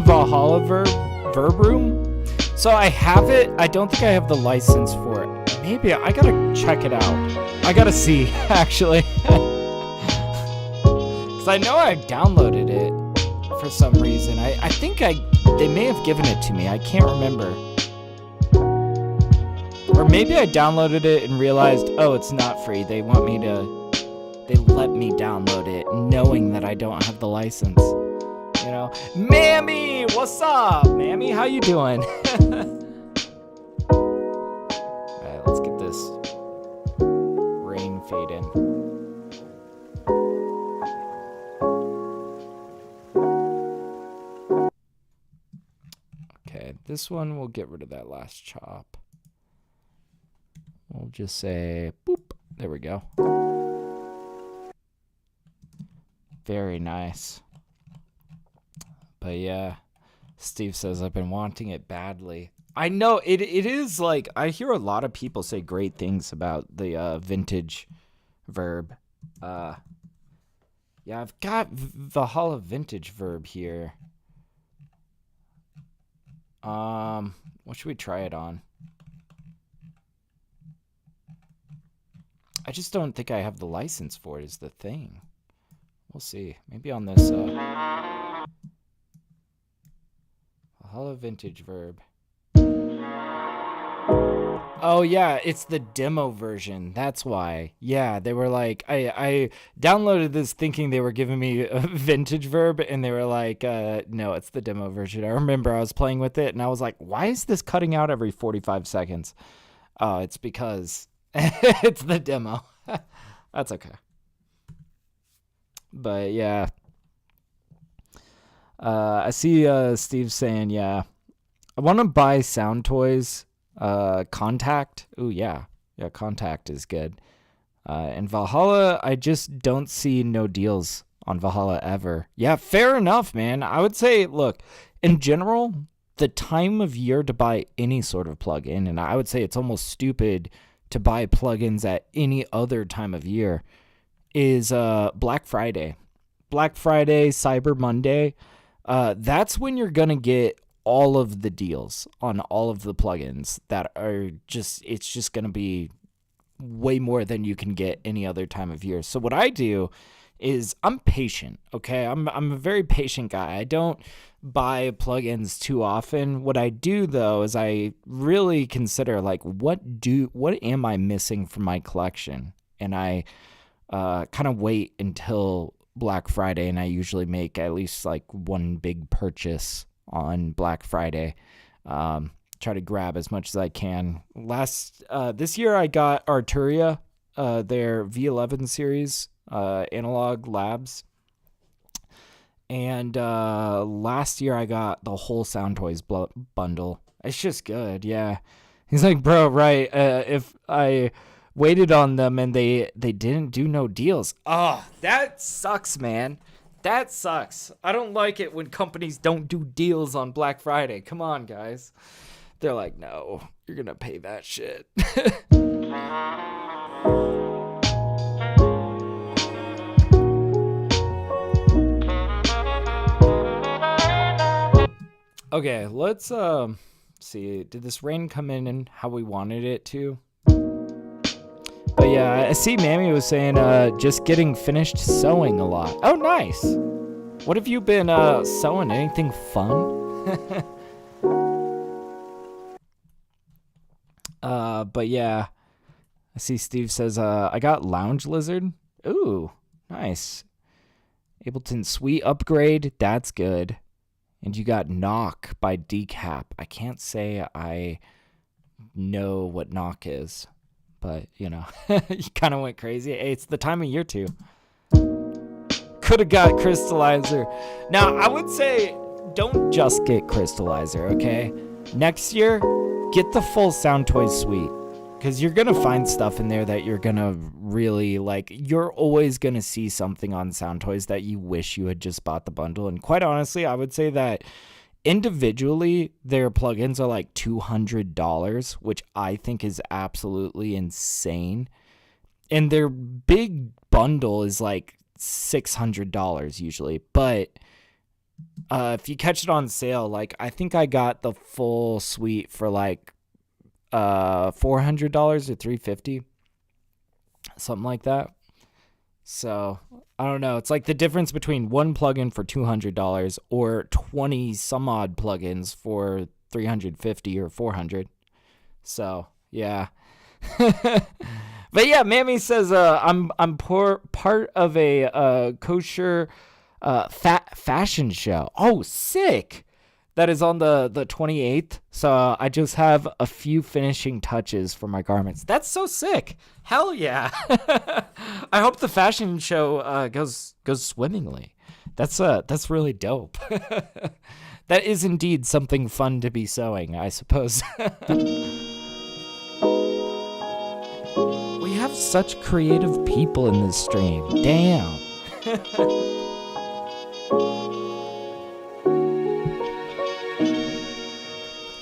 Valhalla verb room. So I have it. I don't think I have the license for it. Maybe I gotta check it out. I gotta see actually, because I know I downloaded it for some reason. I think they may have given it to me. I can't remember. Or maybe I downloaded it and realized, oh, it's not free. They let me download it knowing that I don't have the license. You know, Mammy, what's up? Mammy, how you doing? Alright, let's get this rain fade in. Okay, this one we'll get rid of that last chop. We'll just say boop. There we go. Very nice. But yeah, Steve says, I've been wanting it badly. I know, it is like, I hear a lot of people say great things about the vintage verb. Yeah, I've got Valhalla vintage verb here. What should we try it on? I just don't think I have the license for it is the thing. We'll see. Maybe on this, Valhalla vintage verb. Oh yeah, it's the demo version. That's why. Yeah, they were like, I downloaded this thinking they were giving me a vintage verb, and they were like, no, it's the demo version. I remember I was playing with it, and I was like, why is this cutting out every 45 seconds? Oh, it's because it's the demo. That's okay. But yeah. I see Steve saying, yeah, I want to buy sound toys. Contact. Ooh, yeah. Yeah, Contact is good. And Valhalla, I just don't see no deals on Valhalla ever. Yeah, fair enough, man. I would say, look, in general, the time of year to buy any sort of plugin, and I would say it's almost stupid to buy plugins at any other time of year, is Black Friday. Black Friday, Cyber Monday. That's when you're going to get all of the deals on all of the plugins that are just, it's just going to be way more than you can get any other time of year. So what I do is I'm patient, okay? I'm a very patient guy. I don't buy plugins too often. What I do though is I really consider like what am I missing from my collection? And I kind of wait until Black Friday, and I usually make at least like one big purchase on Black Friday. Try to grab as much as I can. This year I got Arturia, their V11 series, Analog Labs. And last year I got the whole Sound Toys bundle. It's just good, yeah. He's like, bro, right, if I waited on them and they didn't do no deals. Oh, that sucks, man. That sucks. I don't like it when companies don't do deals on Black Friday. Come on, guys. They're like, no, you're going to pay that shit. Okay, let's see. Did this rain come in and how we wanted it to? But yeah, I see Mammy was saying just getting finished sewing a lot. Oh, nice. What have you been sewing? Anything fun? But yeah, I see Steve says I got Lounge Lizard. Ooh, nice. Ableton Suite upgrade. That's good. And you got Knock by Decap. I can't say I know what Knock is, but you know, you kind of went crazy. Hey, it's the time of year too. Could have got Crystallizer. Now, I would say don't just get Crystallizer, okay? Next year, get the full Sound Toys suite, because you're going to find stuff in there that you're going to really like. You're always going to see something on Sound Toys that you wish you had just bought the bundle. And quite honestly, I would say that individually, their plugins are like $200, which I think is absolutely insane. And their big bundle is like $600 usually, but if you catch it on sale, like I think I got the full suite for like $400 or $350, something like that. So I don't know, it's like the difference between one plugin for $200 or 20 some odd plugins for $350 or $400. So yeah. But yeah, Mammy says I'm part of a kosher fashion show. Oh, sick! That is on the 28th. So I just have a few finishing touches for my garments. That's so sick! Hell yeah! I hope the fashion show goes swimmingly. That's really dope. That is indeed something fun to be sewing, I suppose. We have such creative people in this stream. Damn.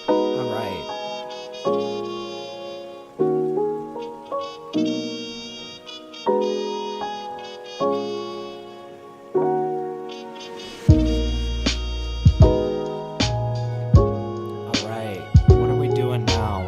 All right. All right. What are we doing now?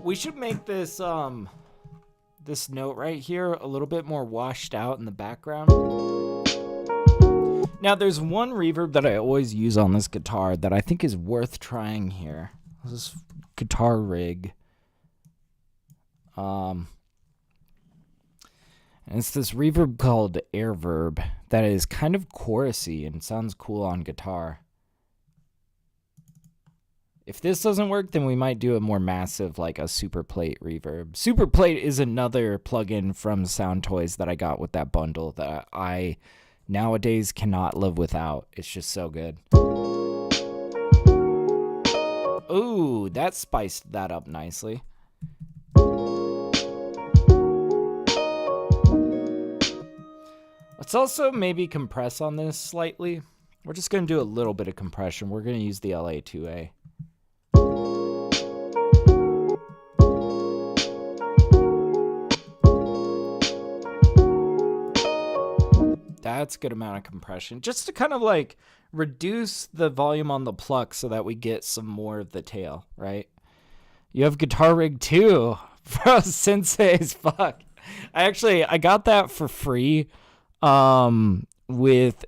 We should make this this note right here a little bit more washed out in the background. Now there's one reverb that I always use on this guitar that I think is worth trying here. This is guitar rig. And it's this reverb called Airverb that is kind of chorusy and sounds cool on guitar. If this doesn't work, then we might do a more massive, like a Super Plate reverb. Super Plate is another plugin from Sound Toys that I got with that bundle that I nowadays cannot live without. It's just so good. Ooh, that spiced that up nicely. Let's also maybe compress on this slightly. We're just going to do a little bit of compression. We're going to use the LA2A. That's a good amount of compression, just to kind of like reduce the volume on the pluck so that we get some more of the tail, right? You have Guitar Rig 2. Bro, Sensei's fuck. I got that for free with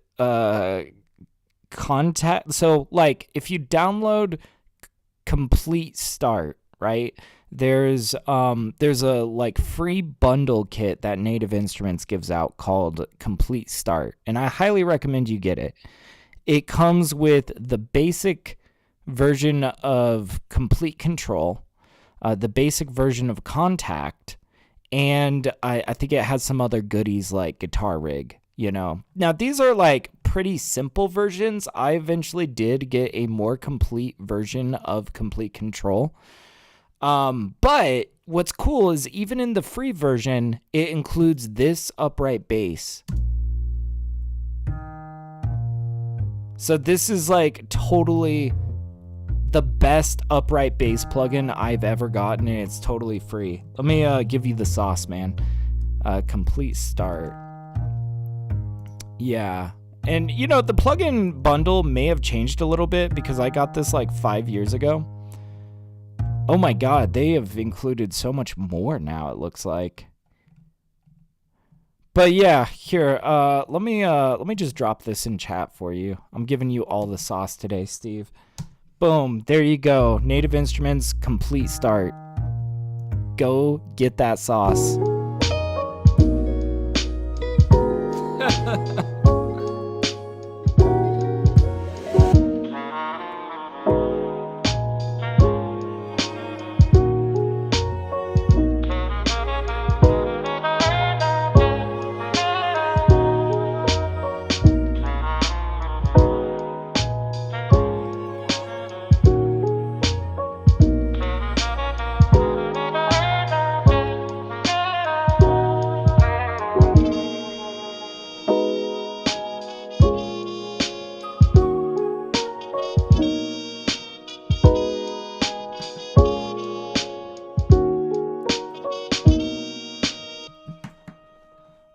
contact. So like if you download Complete Start, right? There's a like free bundle kit that Native Instruments gives out called Complete Start, and I highly recommend you get it. It comes with the basic version of Complete Control, the basic version of Contact, and I think it has some other goodies like Guitar Rig, you know. Now these are like pretty simple versions. I eventually did get a more complete version of Complete Control. But what's cool is even in the free version, it includes this upright bass. So this is like totally the best upright bass plugin I've ever gotten, and it's totally free. Let me give you the sauce, man. Complete Start. Yeah. And you know, the plugin bundle may have changed a little bit because I got this like 5 years ago. Oh my god, they have included so much more now, it looks like. But yeah, here, let me just drop this in chat for you. I'm giving you all the sauce today, Steve. Boom, there you go. Native Instruments complete start. Go get that sauce.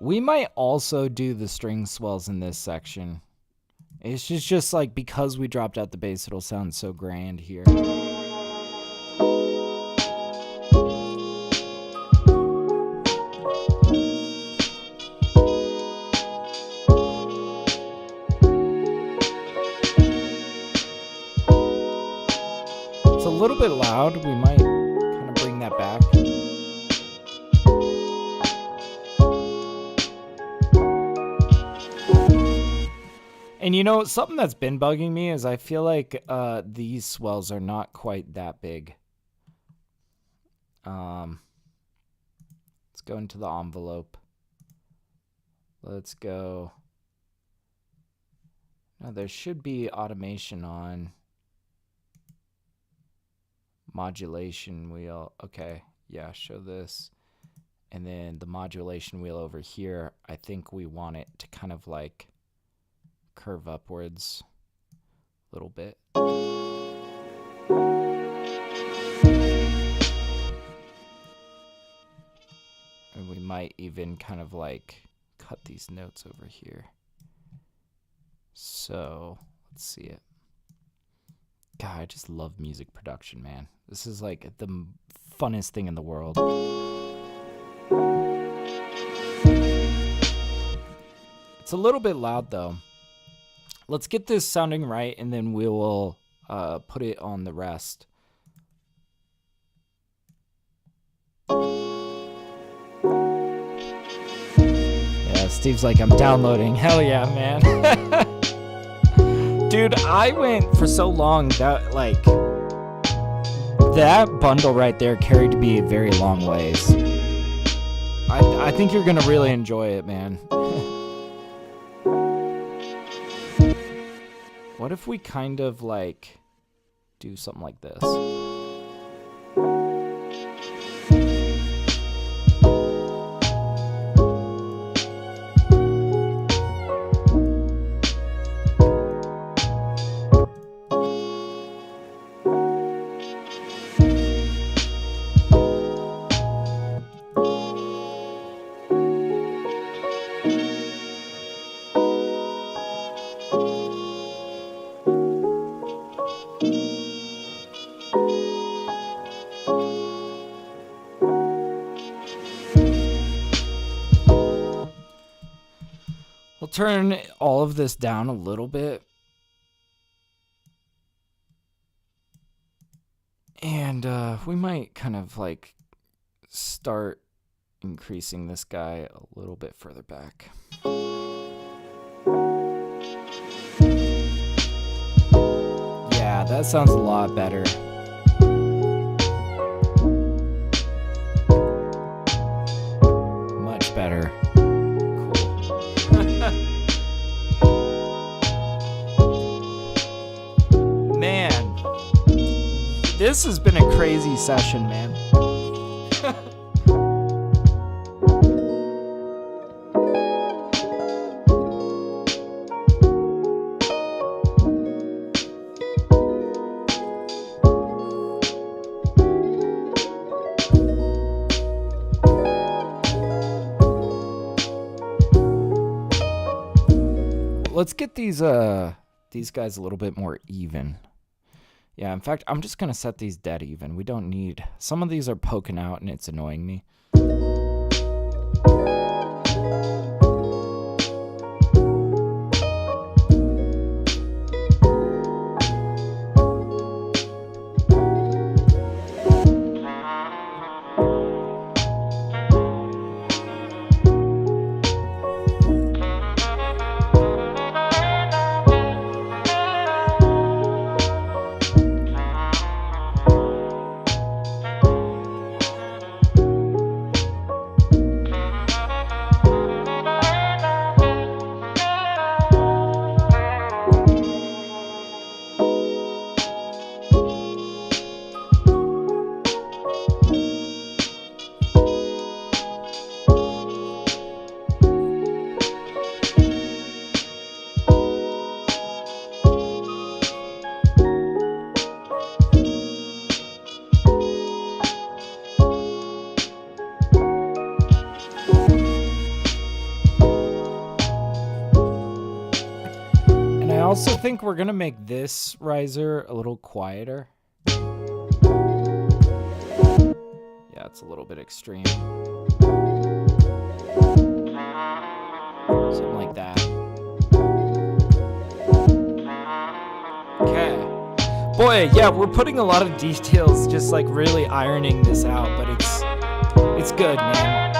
We might also do the string swells in this section. It's just like because we dropped out the bass, it'll sound so grand here. It's a little bit loud. We might kind of bring that back. And you know, something that's been bugging me is I feel like these swells are not quite that big. Let's go into the envelope. Let's go. Now there should be automation on. Modulation wheel. Okay, yeah, show this. And then the modulation wheel over here, I think we want it to kind of like curve upwards a little bit. And we might even kind of like cut these notes over here. So let's see it. God, I just love music production, man. This is like the funnest thing in the world. It's a little bit loud though. Let's get this sounding right, and then we will put it on the rest. Yeah, Steve's like, I'm downloading. Hell yeah, man. Dude, I went for so long that, like, that bundle right there carried me a very long ways. I think you're going to really enjoy it, man. What if we kind of like do something like this? We'll turn all of this down a little bit. And we might kind of like start increasing this guy a little bit further back. Yeah, that sounds a lot better. Much better. Man, this has been a crazy session, man. Let's get these guys a little bit more even. Yeah, in fact, I'm just going to set these dead even. We don't need... Some of these are poking out and it's annoying me. think we're gonna make this riser a little quieter. Yeah, it's a little bit extreme. Something like that. Okay. Boy, yeah, we're putting a lot of details, just like really ironing this out, but it's good, man.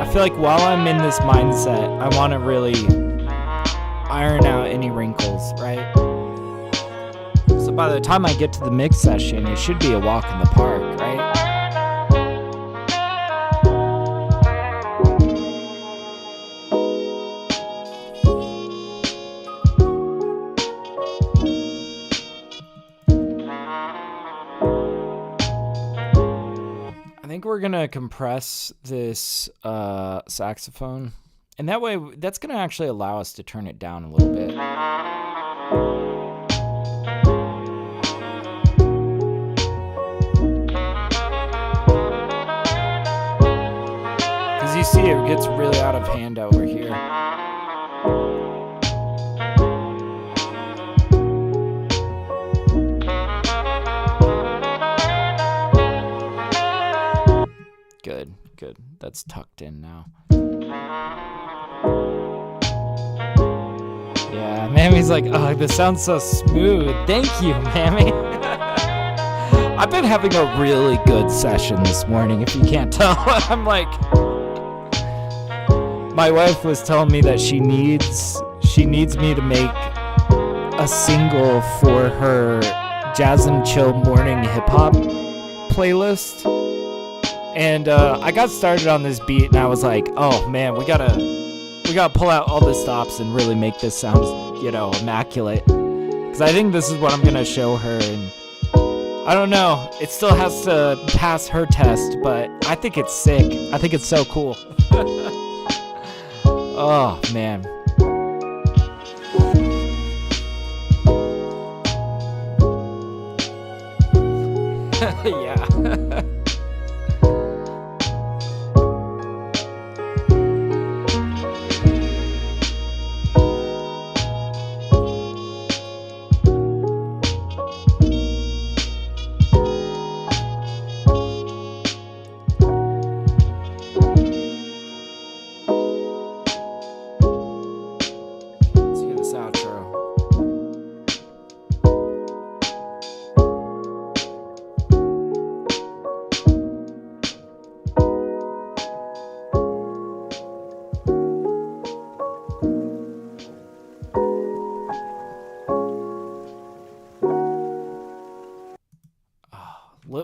I feel like while I'm in this mindset, I want to really iron out any wrinkles, right? So by the time I get to the mix session, it should be a walk in the park, right? I think we're gonna compress this saxophone, and that way that's gonna actually allow us to turn it down a little bit. Because you see it gets really out of hand over here. Good. That's tucked in now. Yeah, Mammy's like, oh, this sounds so smooth. Thank you, Mammy. I've been having a really good session this morning, if you can't tell. I'm like, my wife was telling me that she needs me to make a single for her Jazz and Chill morning hip hop playlist. And I got started on this beat, and I was like, "Oh man, we gotta pull out all the stops and really make this sound, immaculate." Because I think this is what I'm gonna show her, and I don't know, it still has to pass her test, but I think it's sick. I think it's so cool. Oh man. Yeah.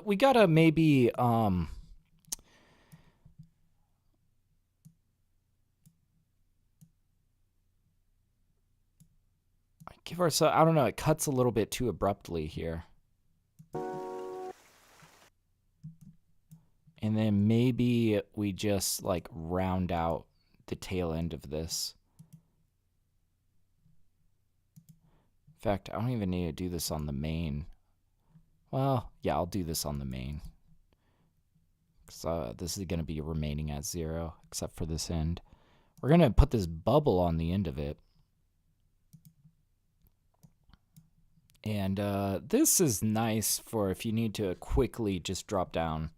We gotta maybe give ourselves, I don't know, it cuts a little bit too abruptly here. And then maybe we just like round out the tail end of this. In fact, I don't even need to do this on the main. Well, yeah, I'll do this on the main. So this is going to be remaining at 0, except for this end. We're going to put this bubble on the end of it. And this is nice for if you need to quickly just drop down.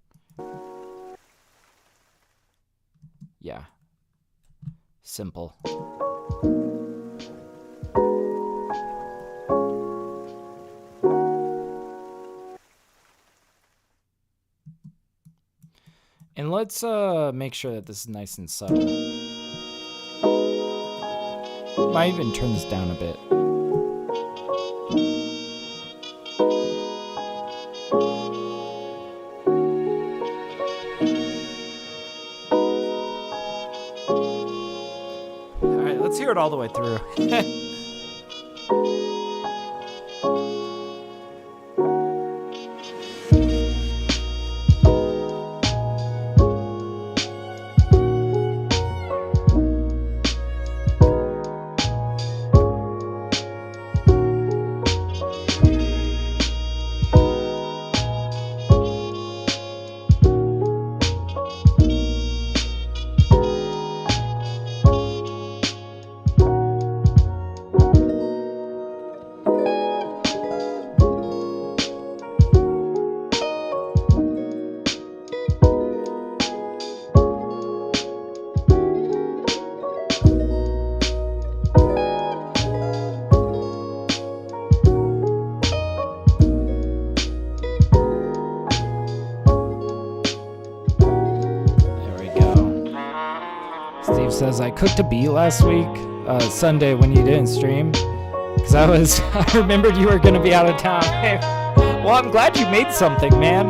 Yeah. Simple. And let's make sure that this is nice and subtle. Might even turn this down a bit. All right, let's hear it all the way through. says, I cooked a beat last week, Sunday when you didn't stream, because I remembered you were going to be out of town. Hey, well, I'm glad you made something, man.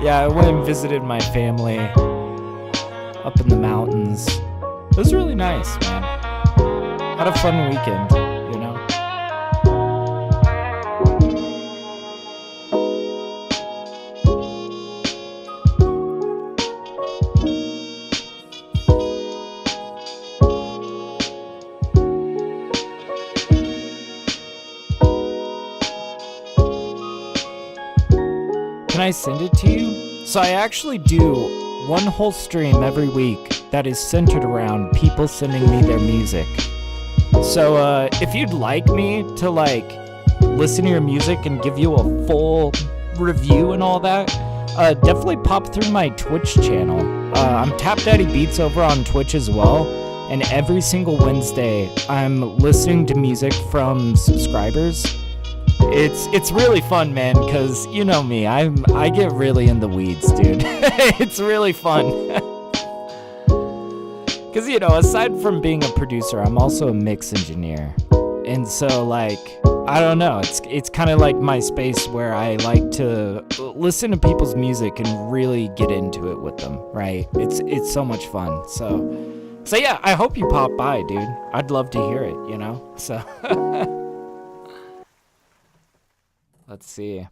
Yeah, I went and visited my family up in the mountains. It was really nice, man. Had a fun weekend, you know? Can I send it to you? So I actually do one whole stream every week that is centered around people sending me their music. So if you'd like me to like listen to your music and give you a full review and all that, definitely pop through my Twitch channel. I'm TapDaddyBeats over on Twitch as well, and every single Wednesday I'm listening to music from subscribers. It's really fun, man, because you know me, I get really in the weeds, dude. It's really fun. Because, you know, aside from being a producer, I'm also a mix engineer. And so, like, I don't know, it's kind of like my space where I like to listen to people's music and really get into it with them, right? It's so much fun. So yeah, I hope you pop by, dude. I'd love to hear it, you know? So let's see.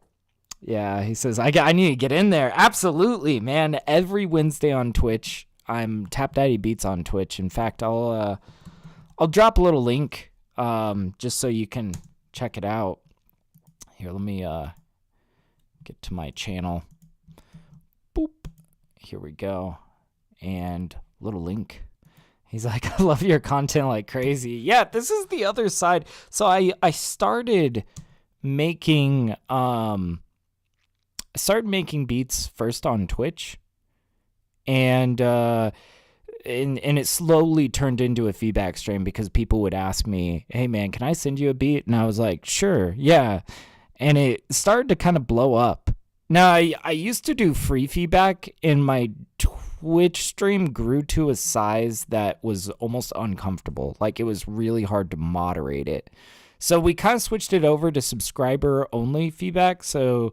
Yeah, he says, I need to get in there. Absolutely, man. Every Wednesday on Twitch, I'm TapDaddyBeats on Twitch. In fact, I'll drop a little link just so you can check it out. Here, let me get to my channel. Boop. Here we go. And little link. He's like, I love your content like crazy. Yeah, this is the other side. So I started making beats first on Twitch, and it slowly turned into a feedback stream because people would ask me, hey man, can I send you a beat? And I was like, sure, yeah. And it started to kind of blow up. Now I used to do free feedback, and my Twitch stream grew to a size that was almost uncomfortable. Like, it was really hard to moderate it. So we kind of switched it over to subscriber-only feedback. So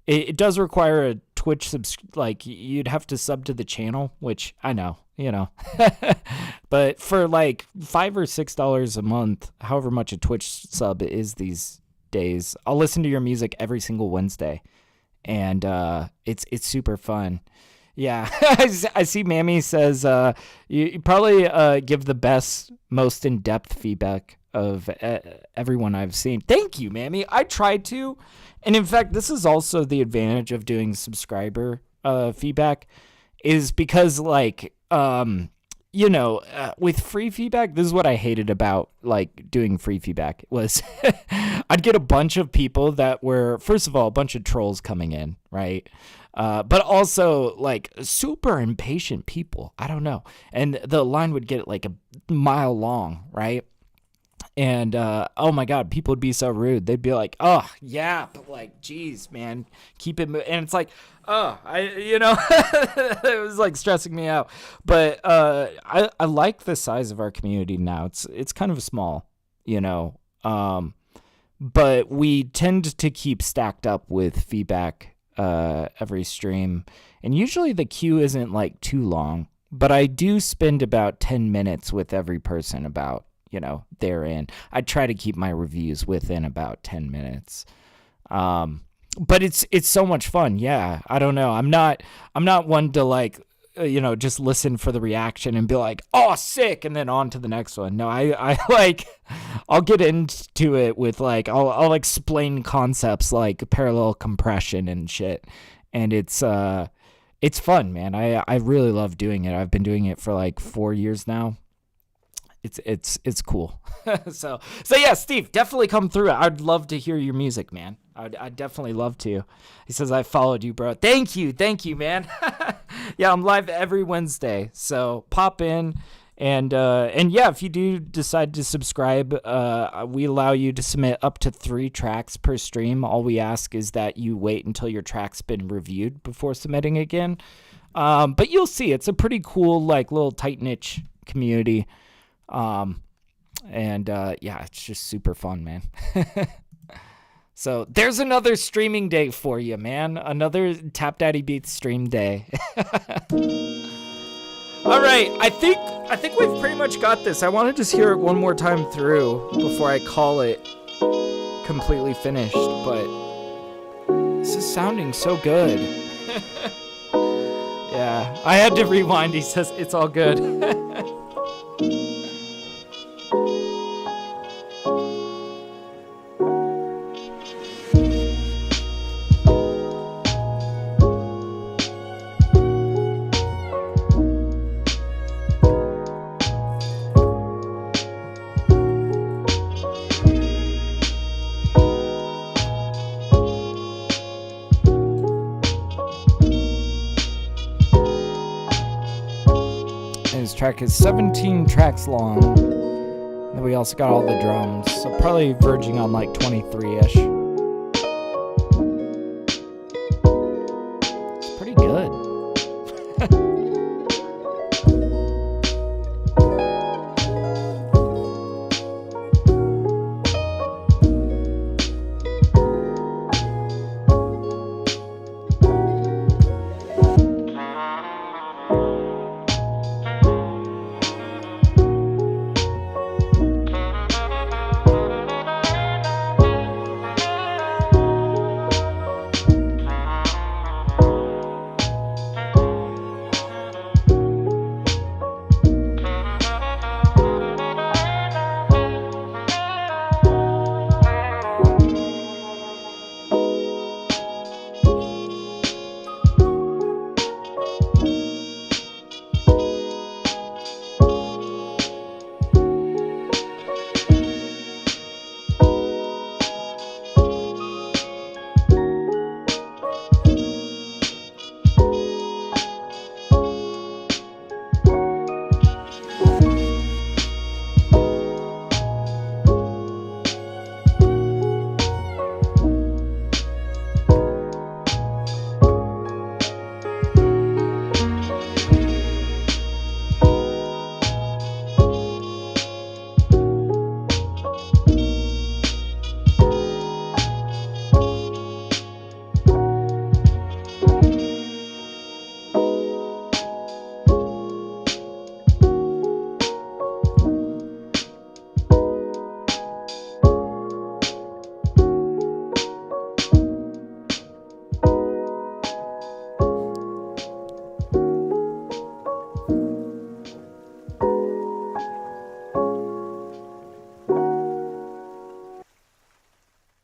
it does require a Twitch like you'd have to sub to the channel, which I know, you know. But for like $5 or $6 a month, however much a Twitch sub is these days, I'll listen to your music every single Wednesday, and it's super fun. Yeah, I see Mammy says you probably give the best, most in-depth feedback of everyone I've seen. Thank you, Mammy. I tried to. And in fact, this is also the advantage of doing subscriber feedback, is because, like, you know, with free feedback, this is what I hated about, like, doing free feedback, was I'd get a bunch of people that were, first of all, a bunch of trolls coming in, right? But also, like, super impatient people. I don't know. And the line would get, like, a mile long, right? And, oh my God, people would be so rude. They'd be like, oh, yeah, but like, geez, man, keep it moving. And it's like, oh, you know, it was like stressing me out. But I like the size of our community now. It's kind of small, you know, but we tend to keep stacked up with feedback every stream. And usually the queue isn't like too long, but I do spend about 10 minutes with every person about, you know, therein. I try to keep my reviews within about 10 minutes. But it's so much fun. Yeah. I don't know. I'm not one to like, you know, just listen for the reaction and be like, oh, sick, and then on to the next one. No, I like, I'll get into it with like, I'll explain concepts like parallel compression and shit. And it's fun, man. I really love doing it. I've been doing it for like 4 years now. It's cool. so yeah, Steve, definitely come through. I'd love to hear your music, man. I'd definitely love to. He says, I followed you, bro. Thank you, man. Yeah, I'm live every Wednesday, so pop in. And yeah, if you do decide to subscribe, we allow you to submit up to 3 tracks per stream. All we ask is that you wait until your track's been reviewed before submitting again. But you'll see, it's a pretty cool, like, little tight niche community. Yeah, it's just super fun, man. So there's another streaming day for you, man. Another TapDaddyBeats stream day. All right, I think we've pretty much got this. I want to just hear it one more time through before I call it completely finished. But this is sounding so good. Yeah, I had to rewind. He says it's all good. This track is 17 tracks long. And we also got all the drums, so probably verging on like 23-ish. It's pretty good.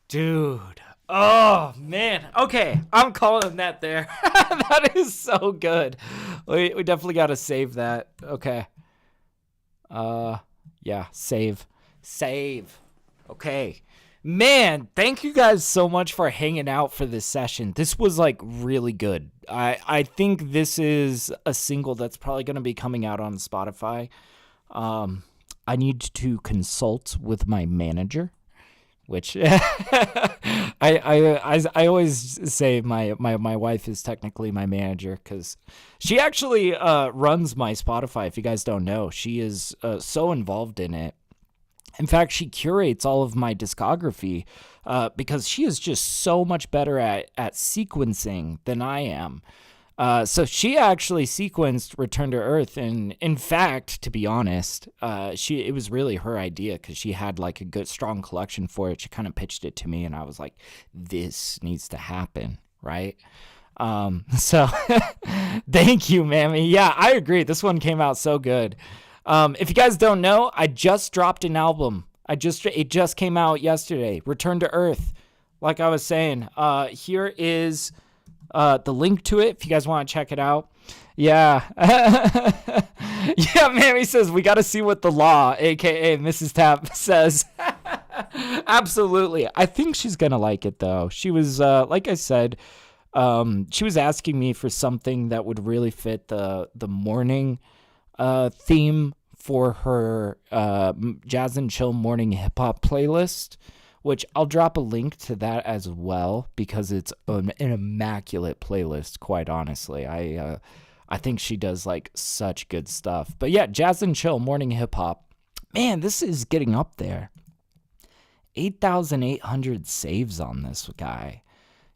Dude. Oh, man. Okay, I'm calling that there. That is so good. We definitely got to save that. Okay. Yeah, save. Save. Okay. Man, thank you guys so much for hanging out for this session. This was, like, really good. I think this is a single that's probably going to be coming out on Spotify. I need to consult with my manager, which I always say my wife is technically my manager because she actually runs my Spotify. If you guys don't know, she is so involved in it. In fact, she curates all of my discography because she is just so much better at sequencing than I am. So she actually sequenced Return to Earth, and in fact, to be honest, it was really her idea because she had like a good, strong collection for it. She kind of pitched it to me, and I was like, "This needs to happen, right?" So thank you, Mammy. Yeah, I agree. This one came out so good. If you guys don't know, I just dropped an album. It just came out yesterday. Return to Earth. Like I was saying, here is the link to it if you guys want to check it out. Yeah. Yeah, Mammy says we got to see what the law, aka Mrs. Tap, says. Absolutely. I think she's going to like it though. She was like I said, she was asking me for something that would really fit the morning theme for her Jazz and Chill morning hip hop playlist, which I'll drop a link to that as well because it's an immaculate playlist, quite honestly. I I think she does like such good stuff. But yeah, Jazz and Chill, morning hip hop. Man, this is getting up there. 8,800 saves on this guy.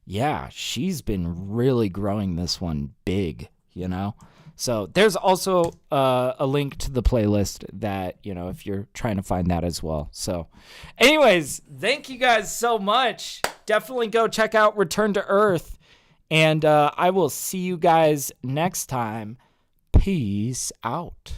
Yeah, she's been really growing this one big, you know? So there's also a link to the playlist that, you know, if you're trying to find that as well. So anyways, thank you guys so much. Definitely go check out Return to Earth. And I will see you guys next time. Peace out.